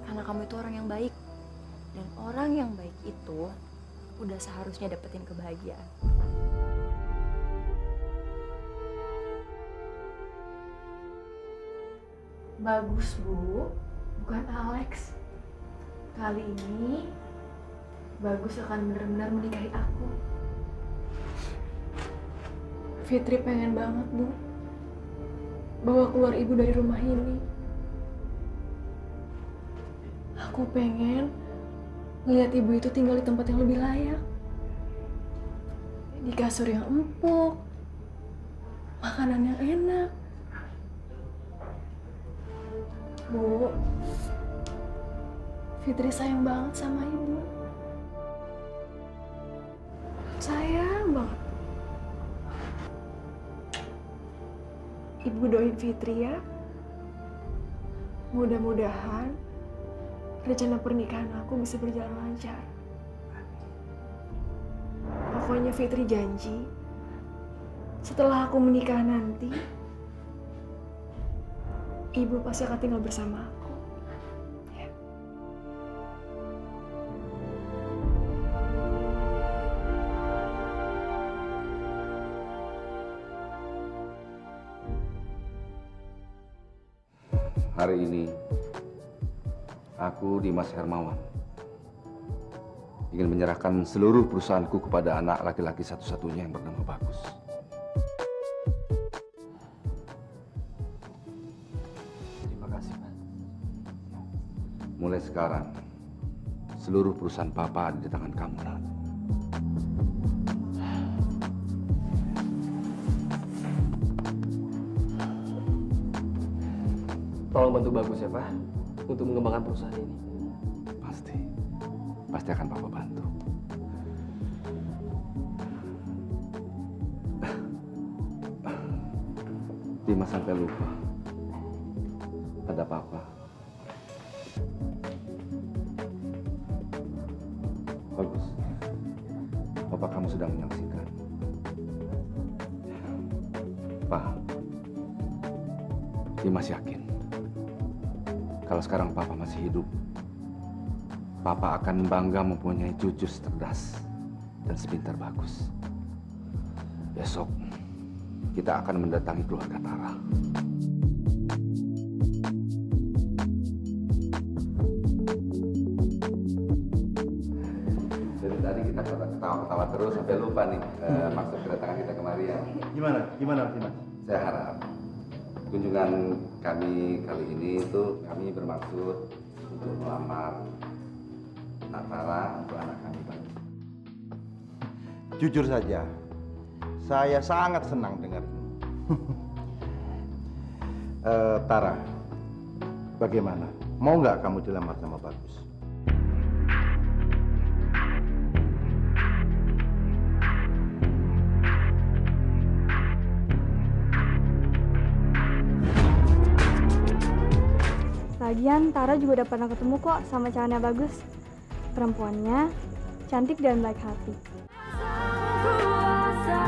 Karena kamu itu orang yang baik. Dan orang yang baik itu udah seharusnya dapetin kebahagiaan. Bagus, Bu. Bukan Alex. Kali ini Bagus akan benar-benar menikahi aku. Fitri pengen banget, Bu, bawa keluar ibu dari rumah ini. Aku pengen ngeliat ibu itu tinggal di tempat yang lebih layak. Di kasur yang empuk, makanan yang enak. Bu, Fitri sayang banget sama ibu. Sayang banget. Ibu doain Fitri ya. Mudah-mudahan rencana pernikahan aku bisa berjalan lancar. Pokoknya Fitri janji, setelah aku menikah nanti, ibu pasti akan tinggal bersama aku. Ya. Hari ini, aku Dimas Hermawan ingin menyerahkan seluruh perusahaanku kepada anak laki-laki satu-satunya yang bernama Bagus. Terima kasih, Pak. Mulai sekarang, seluruh perusahaan Papa ada di tangan kamu, Nak. Tolong bantu Bagus ya, Pak, untuk mengembangkan perusahaan ini. Pasti akan Papa bantu. Dimas sampai lupa. Ada Papa. Bagus. Papa kamu sedang menyaksikan. Pak, Dimas yakin kalau sekarang Papa masih hidup, Papa akan bangga mempunyai cucu cerdas dan sepintar Bagus. Besok, kita akan mendatangi keluarga Tara. Dari tadi kita ketawa-ketawa terus sampai lupa nih maksud kedatangan kita kemari ya. Gimana, Dimas? Saya harap kunjungan kami kali ini itu kami bermaksud untuk melamar Tara untuk anak kami, Pak. Jujur saja, saya sangat senang dengar ini. Tara, bagaimana? Mau nggak kamu dilamar sama Bagus? Lagian Tara juga udah pernah ketemu kok sama calonnya Bagus. Perempuannya cantik dan baik hati. Kuasa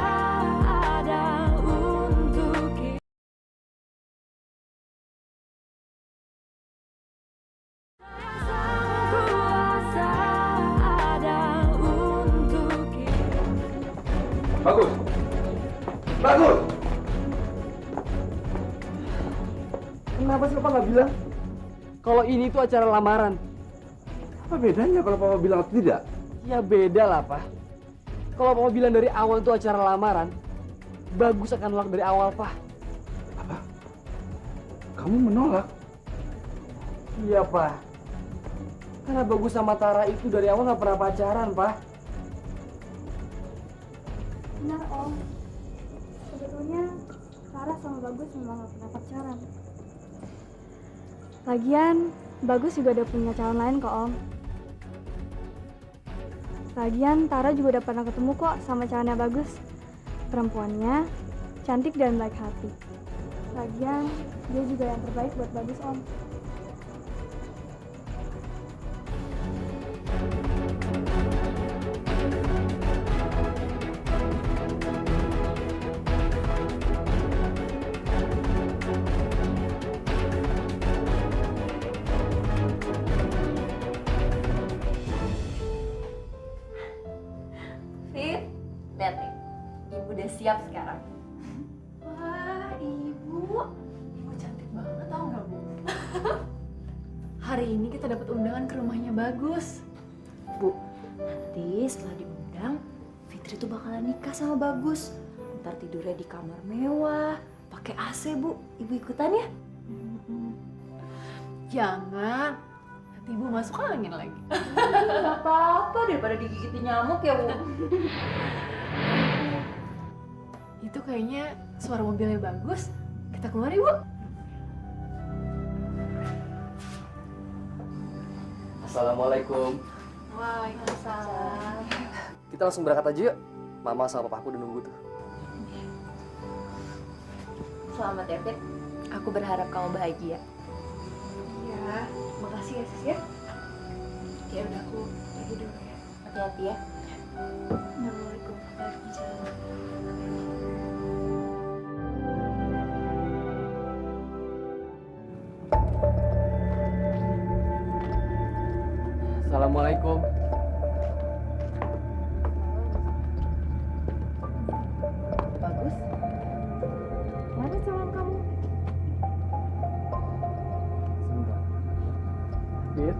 ada untuk kita. Kuasa ada untuk kita. Bagus! Bagus! Kenapa sih Papa nggak bilang kalau ini tuh acara lamaran? Apa bedanya kalau Papa bilang tidak? Ya beda lah, Pak. Kalau Papa bilang dari awal itu acara lamaran, Bagus akan nolak dari awal, Pak. Apa? Kamu menolak? Iya, Pak. Karena Bagus sama Tara itu dari awal nggak pernah pacaran, Pak. Benar Om. Kebetulan sebetulnya Tara sama Bagus memang gak pernah pacaran. Lagian, Bagus juga udah punya calon lain kok, Om. Lagian, Tara juga udah pernah ketemu kok sama calonnya Bagus. Perempuannya cantik dan baik hati. Lagian, dia juga yang terbaik buat Bagus, Om. Fit, lihat nih, ibu udah siap sekarang. Wah, ibu cantik banget tau nggak bu? Hari ini kita dapat undangan ke rumahnya Bagus. Bu, nanti setelah diundang, Fitri tuh bakalan nikah sama Bagus. Ntar tidurnya di kamar mewah, pakai AC bu. Ibu ikutan ya? Jangan, nanti ibu masuk angin lagi. Gak apa-apa daripada digigit nyamuk ya bu. Itu kayaknya suara mobilnya Bagus. Kita keluar ya, Bu. Assalamualaikum. Waalaikumsalam. Kita langsung berangkat aja yuk. Mama sama papaku udah nunggu tuh. Selamat ya Fit. Aku berharap kamu bahagia. Iya, makasih ya sis ya. Ya udah aku pergi dulu ya. Hati-hati ya. Assalamualaikum. Waalaikumsalam. Assalamualaikum. Bagus. Mana calon kamu? Sebentar. Fit.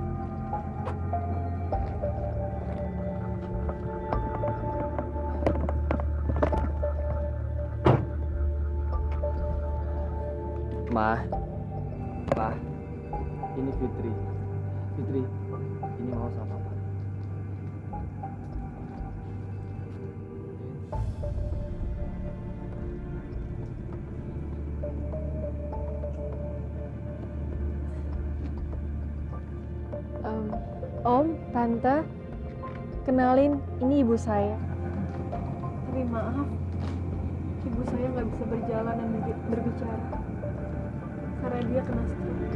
Ma, ini Fitri. Fitri, ini mau sama Papa. Om, Tante, kenalin, ini ibu saya. Tapi maaf, ibu saya nggak bisa berjalan dan berbicara karena dia kena stroke.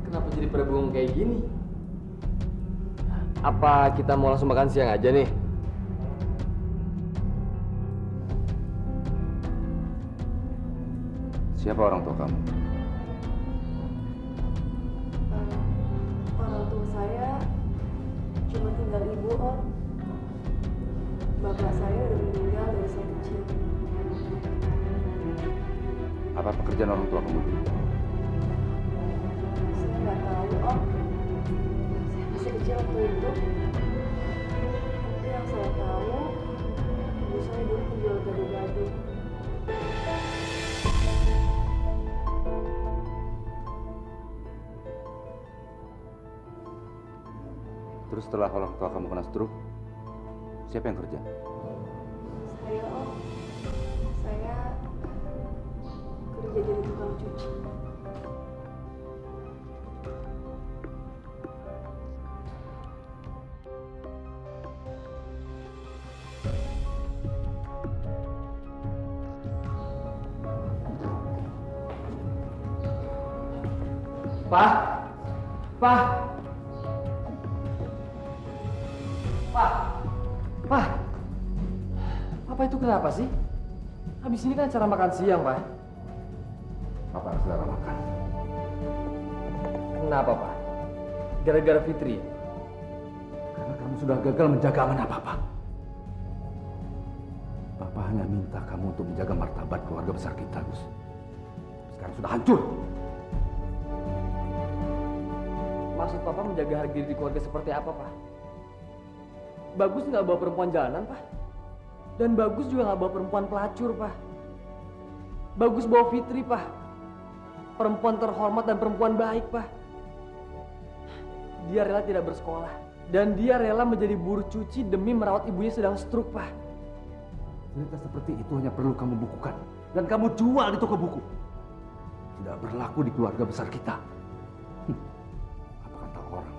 Kenapa jadi pada bengong kayak gini? Apa kita mau langsung makan siang aja nih? Siapa orang tua kamu? Orang tua saya cuma tinggal ibu, Om. Bapak saya udah meninggal dari saya kecil. Apa pekerjaan orang tua kamu dulu? Saya nggak tahu, Om. Saya masih kecil waktu itu. Tapi yang saya tahu, ibu saya dulu penjual gado-gado. Terus setelah orang tua kamu kena stroke, siapa yang kerja? Saya, Om. Saya kerja jadi tukang cuci. Pak, Pak, Pak, Pak, Papa itu kenapa sih? Habis ini kan acara makan siang, Pak. Papa harus segera makan. Kenapa, Pak? Gara-gara Fitri? Karena kamu sudah gagal menjaga amanah Papa. Papa hanya minta kamu untuk menjaga martabat keluarga besar kita, Gus. Sekarang sudah hancur. maksud papa menjaga harga diri keluarga seperti apa, Pak? Bagus nggak bawa perempuan jalanan, Pak. Dan Bagus juga nggak bawa perempuan pelacur, Pak. Bagus bawa Fitri, Pak. Perempuan terhormat dan perempuan baik, Pak. Dia rela tidak bersekolah. Dan dia rela menjadi buruh cuci demi merawat ibunya sedang stroke, Pak. Cerita seperti itu hanya perlu kamu bukukan. Dan kamu jual di toko buku. Tidak berlaku di keluarga besar kita. Apa kata orang?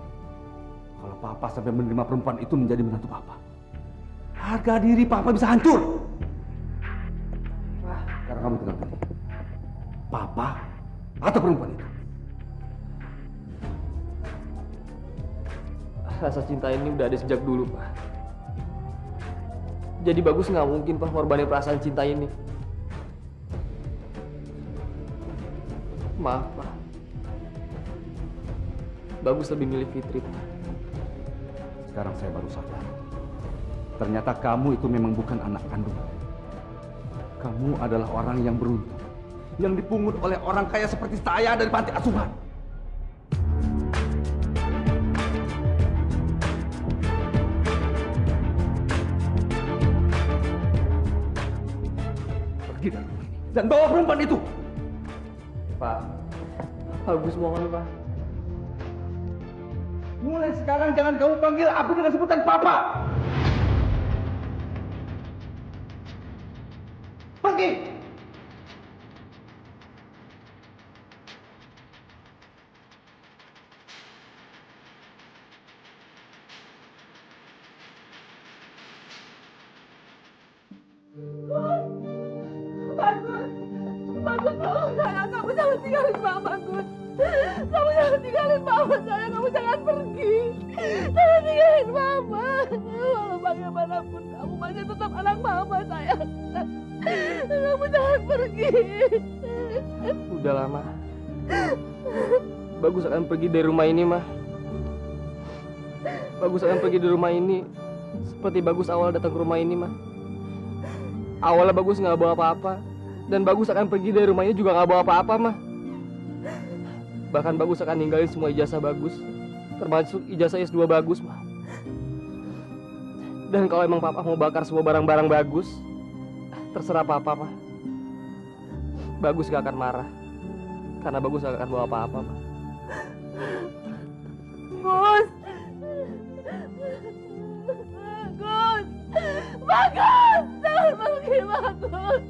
Kalau papa sampai menerima perempuan itu menjadi menantu papa, harga diri papa bisa hancur. Wah, Sekarang kamu tenang dulu. Papa atau perempuan itu? rasa cinta ini udah ada sejak dulu, Pak. Jadi Bagus nggak mungkin, Pak, ngorbanin perasaan cinta ini. Maaf, Pak. Bagus lebih milih Fitri, Pak. Sekarang saya baru sadar. Ternyata kamu itu memang bukan anak kandung. Kamu adalah orang yang beruntung, yang dipungut oleh orang kaya seperti saya dari panti asuhan. Pergi dari rumah ini dan bawa perempuan itu. Pak, Bagus mohon, Pak. Mulai sekarang jangan kamu panggil aku dengan sebutan papa. Pergi. Bagus, tolong sayang, kamu jangan tinggalin Mama, Gus. Kamu jangan tinggalin Mama, sayang, kamu jangan pergi. Jangan tinggalin Mama. Walau bagaimanapun kamu masih tetap anak Mama, sayang. Kamu jangan pergi. Udah lama. Bagus akan pergi dari rumah ini, Mah. Bagus akan pergi dari rumah ini seperti Bagus awal datang ke rumah ini, Mah. Awalnya Bagus nggak bawa apa-apa. Dan Bagus akan pergi dari rumah ini juga nggak bawa apa-apa, Mah. Bahkan Bagus akan ninggalin semua ijazah Bagus, termasuk ijazah S2 Bagus, Mah. Dan kalau emang Papa mau bakar semua barang-barang Bagus, terserah Papa, Mah. Bagus gak akan marah, karena Bagus gak akan bawa apa-apa, Mah. Gus! Gus! Bagus! Jangan pergi, Bagus!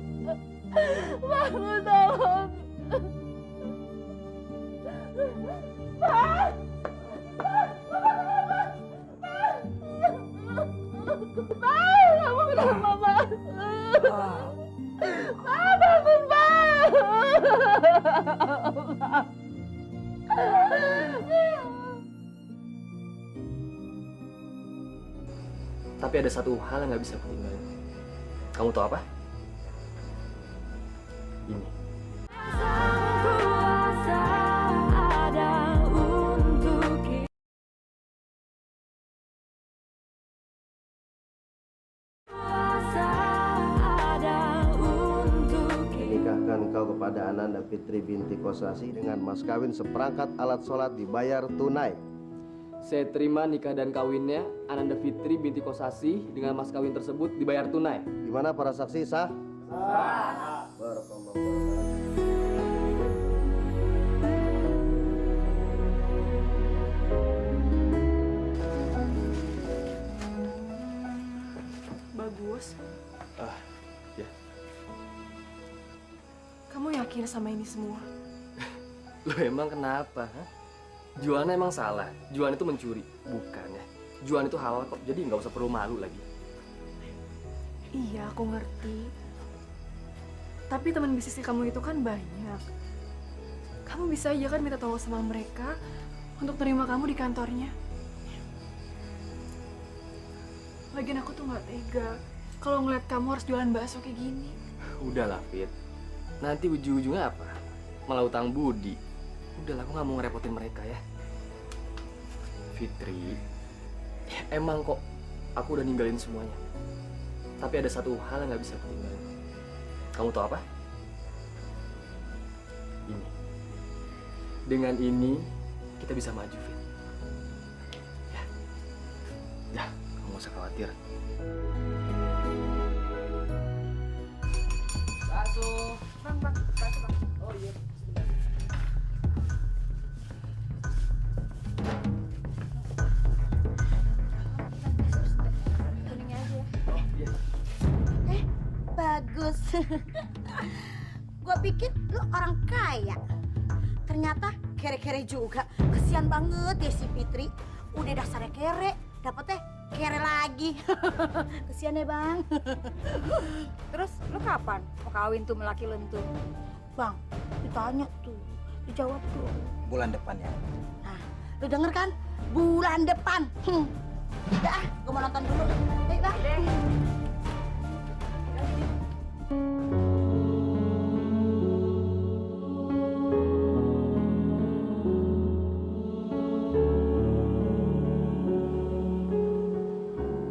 Bagus, tolong! Pak! Pak! Kamu kenapa, Pak? Pak, bangun, Pak! Tapi ada satu hal yang gak bisa aku tinggalin. Kamu tahu apa? Ini. Kuasa ada untuk kita. Kuasa ada untuk kita. Menikahkan kau kepada Ananda Fitri binti Kosasi dengan mas kawin seperangkat alat sholat dibayar tunai. Saya terima nikah dan kawinnya Ananda Fitri binti Kosasi dengan mas kawin tersebut dibayar tunai. Di mana para saksi sah? Sah. Barakallahu. Bagus. Ya. Kamu yakin sama ini semua? Lo emang kenapa? Ha? Jualan emang salah. Jualan itu mencuri. Bukan ya. Jualan itu halal kok. Jadi nggak usah perlu malu lagi. Iya, aku ngerti. Tapi teman bisnis kamu itu kan banyak. Kamu bisa aja kan minta tolong sama mereka untuk terima kamu di kantornya. Lagian aku tuh nggak tega kalau ngeliat kamu harus jualan bakso kayak gini. Udahlah, Fit. Nanti ujung-ujungnya apa? Malah utang budi. Udahlah, aku nggak mau ngerepotin mereka ya. Fitri, emang kok aku udah ninggalin semuanya. Tapi ada satu hal yang nggak bisa aku tinggalin. Kamu tahu apa? Ini. Dengan ini kita bisa maju, Fit. nggak usah khawatir. Bang. Oh iya. Kuningnya aja ya. Oh iya. Bagus. Gua pikir lu orang kaya. Ternyata kere-kere juga. Kesian banget ya si Fitri. Udah dasarnya kere, dapetnya kere lagi. Kesian ya bang. Terus lu kapan mau kawin tuh melaki lentur? Bang, ditanya tuh, dijawab tuh. Bulan depan ya. Nah, lu denger kan? Bulan depan. Udah, gue mau nonton dulu. Ayo bang.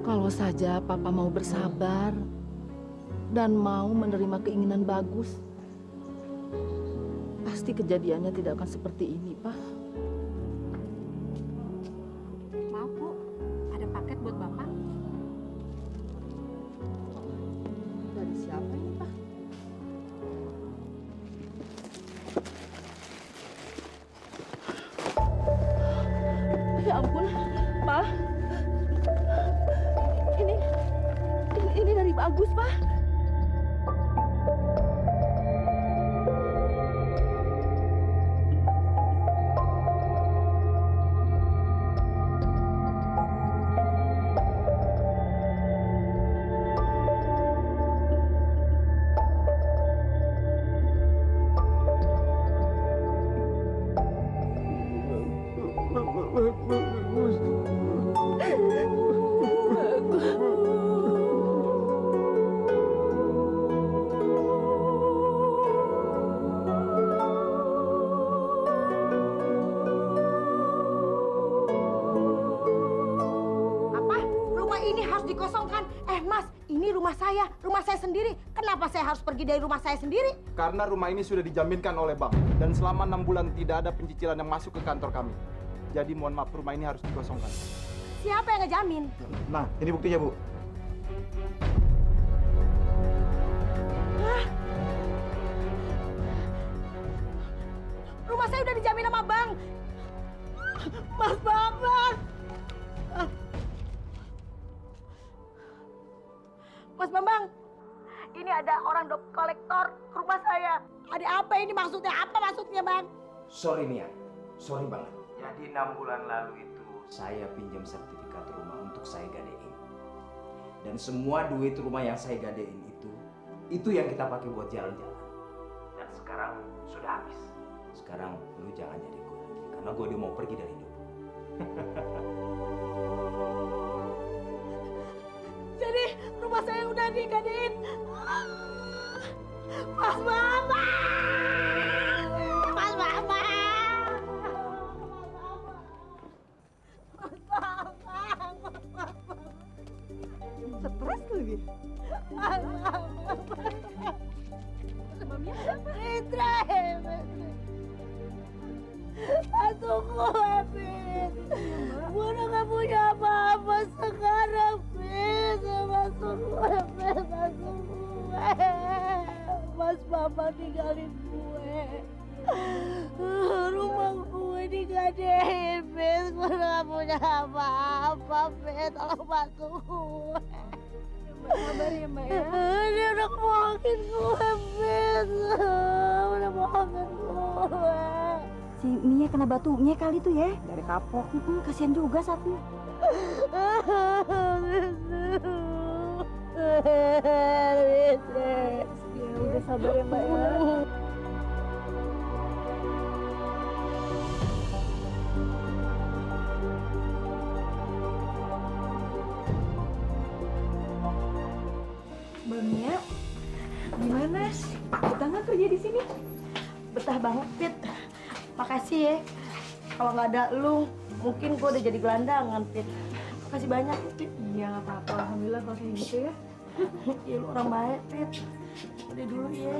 Kalau saja Papa mau bersabar dan mau menerima keinginan Bagus, pasti kejadiannya tidak akan seperti ini, Pak. Maaf Bu, ada paket buat Bapak. Dari siapa ini, Pak? Ya ampun, Pak. Ini dari Bagus, Pak. Apa? Rumah ini harus dikosongkan. Mas, ini rumah saya sendiri. Kenapa saya harus pergi dari rumah saya sendiri? Karena rumah ini sudah dijaminkan oleh bank dan selama 6 bulan tidak ada pencicilan yang masuk ke kantor kami. Jadi mohon maaf, rumah ini harus dikosongkan. Siapa yang ngejamin? Nah, ini buktinya, Bu. Rumah saya udah dijamin sama bank. Mas Bambang. Mas Bambang, ini ada orang dop kolektor ke rumah saya. Ada apa ini maksudnya? Apa maksudnya, Bang? Sorry Mia, sorry banget. Jadi 6 bulan lalu itu saya pinjam sertifikat rumah untuk saya gadein. Dan semua duit rumah yang saya gadein itu yang kita pakai buat jalan-jalan. Dan sekarang sudah habis. Sekarang lu jangan jadi gue lagi, karena gue udah mau pergi dari hidup. Jadi rumah saya udah digadein. Mas Bambang! Mas Bambang! Stres lagi. Sebabnya apa? Mitra, tunggu, Fit. Gue udah gak punya apa-apa sekarang, Fit. Masuk gue, Fit. Masuk gue. Mas Bambang tinggalin gue. Rumah gue digadein, Fit. Gue udah gak punya apa-apa, Fit. Tolong bantu gue. Sabar ya, Mbak ya. Dia udah bohongin gue, Fit. Udah bohongin gue. Si Mia kena batunya kali tuh ya, dari kapok. Kasihan juga sapi. Ya udah sabar ya Mbak ya. Mbak Mia, gimana? Betah nggak kerja di sini? Betah banget, Fit. Makasih ya. Kalau nggak ada lu, mungkin gue udah jadi gelandangan, Fit. Makasih banyak, Fit. Iya nggak apa-apa, alhamdulillah kalau kayak gitu ya. Ya lu orang baik, Fit. Udah dulu ya,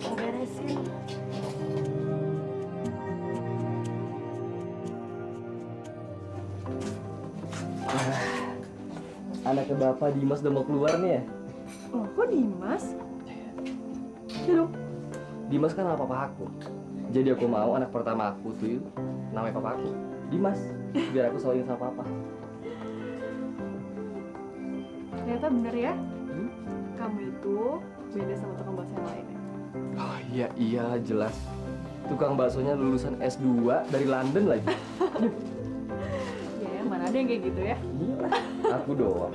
mau beresin. Anaknya Bapak Dimas udah mau keluar nih ya? Oh, kok Dimas? Aduh, Dimas kan nama papa aku. Jadi aku mau anak pertama aku tuh namanya papa aku, Dimas. Biar aku selalu ingat sama papa. ternyata bener ya. Kamu itu beda sama tukang bakso yang lain ya. Oh iya jelas. Tukang baksonya lulusan S2 dari London lagi. Ya, mana ada yang kayak gitu ya. Iya, aku doang.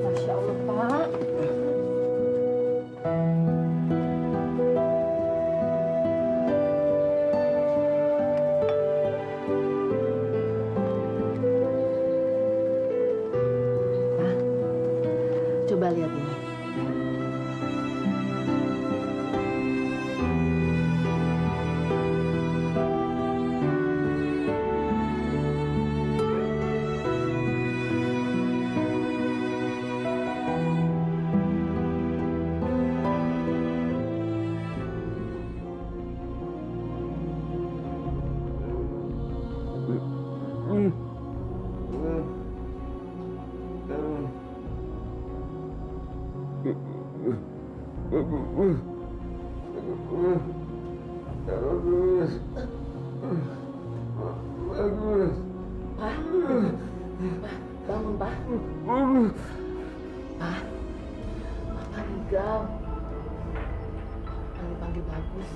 Masya Allah, Pak. Coba lihat ini. Pak, bangun Pak. Pak, Bapak meninggal. Panggil Bagus.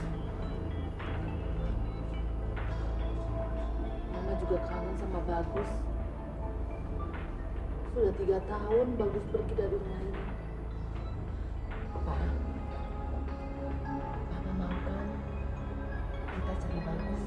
Mama juga kangen sama Bagus. Sudah 3 tahun Bagus pergi dari rumah ini. Pak, Papa mau kan kita cari Bagus.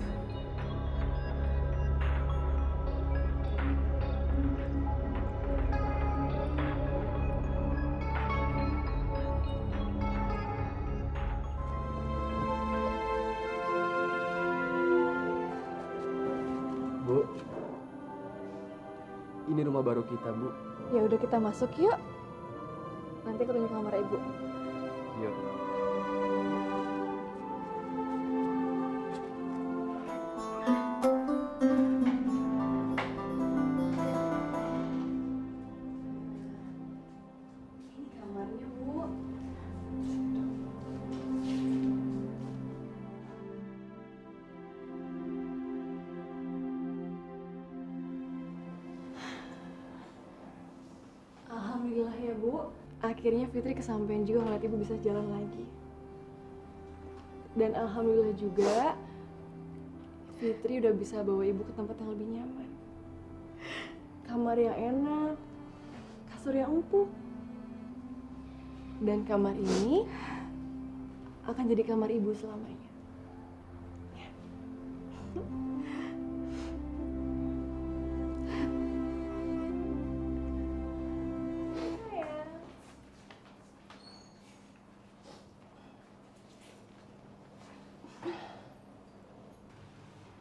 Bu, ini rumah baru kita, Bu. Ya udah kita masuk yuk. Nanti aku tunjuk kamar ibu. Yuk. Ini kamarnya, Bu. Alhamdulillah ya, Bu. Akhirnya Fitri kesampaian juga ngeliat ibu bisa jalan lagi. Dan alhamdulillah juga Fitri udah bisa bawa ibu ke tempat yang lebih nyaman. Kamar yang enak, kasur yang empuk. Dan kamar ini akan jadi kamar ibu selamanya.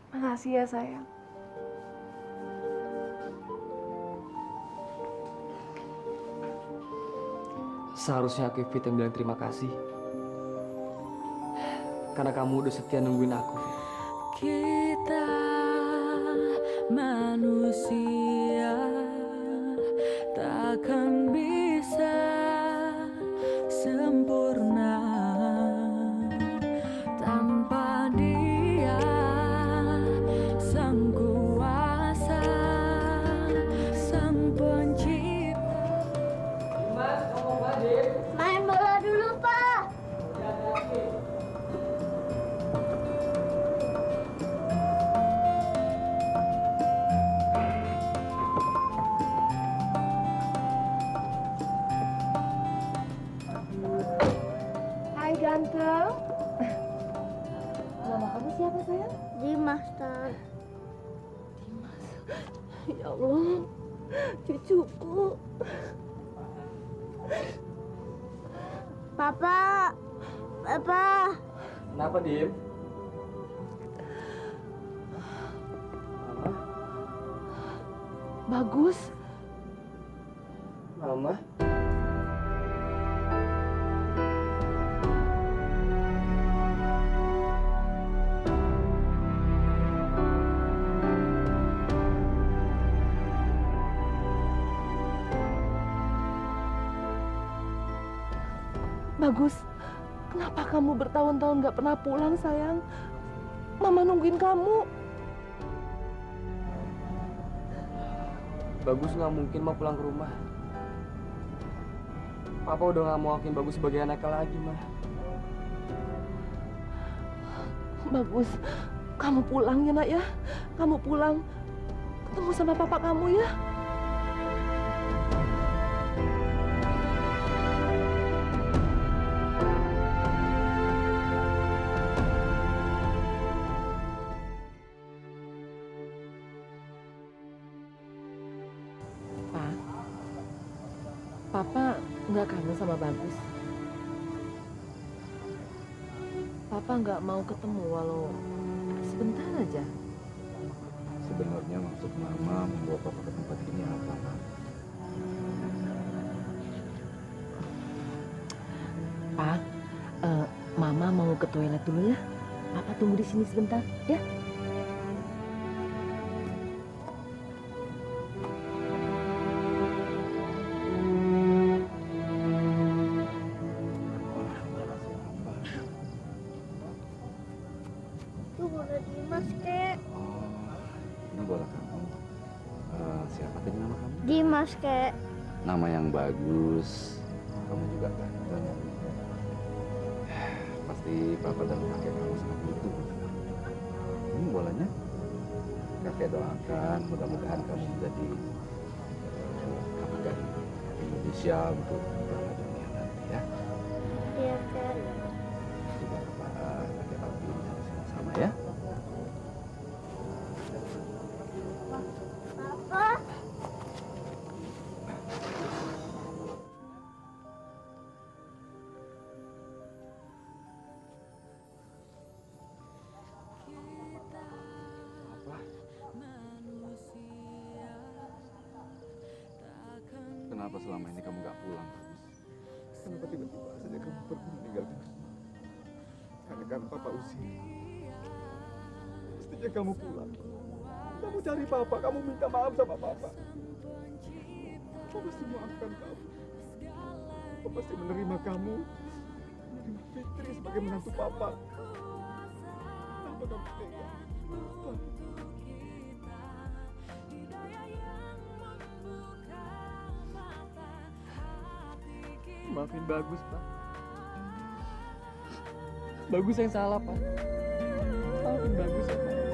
Makasih ya sayang. Seharusnya aku Fit yang bilang terima kasih. Karena kamu udah setia nungguin aku, Fit. Kita manusia takkan bisa sempurna tanpa Dia Sang Kuasa, Sang Pencipta. Mas, ngomong Badim. Main bola dulu, Pak. Hai ganteng. Nama kamu siapa sayang? Dimas, Tan. Ya Allah, cucuku. Papa. Papa. Kenapa, Dim? Bagus. Mama? Bagus, kenapa kamu bertahun-tahun nggak pernah pulang, sayang? Mama nungguin kamu. Bagus nggak mungkin mau pulang ke rumah. Papa udah nggak mau akuin Bagus sebagai anaknya lagi, mah. Bagus, kamu pulang ya, nak ya. Kamu pulang, ketemu sama papa kamu ya. Pak, Papa nggak kangen sama Bagus. Papa nggak mau ketemu walau sebentar aja. Sebenarnya maksud Mama membawa Papa ke tempat ini apa, Ma? Pak, Mama mau ke toilet dulu ya. Papa tunggu di sini sebentar, ya. Tuh bola Dimas, Kek. Ini bola kamu. Siapa tadi nama kamu? Dimas, Kek. Nama yang bagus. Kamu juga ganteng. Pasti Papa dan kakek kamu sangat butuh. Ini bolanya. Kakek doakan mudah-mudahan kamu menjadi kapten Indonesia untuk Piala Dunia nanti ya. Iya, Kek. Juga Papa kakek Abi sama-sama ya. Papa. Kenapa selama ini kamu gak pulang? Kenapa tiba-tiba saja kamu pergi meninggalkan? Karena kan Papa usir. Mestinya kamu pulang. Kamu cari Papa, kamu minta maaf sama Papa. Papa pasti maafkan kamu. Papa pasti menerima kamu, menerima Fitri sebagai menantu Papa. Kenapa kamu tega? Kenapa? Maafin Bagus, Pak. Bagus yang salah, Pak. Maafin Bagus ya, Pak.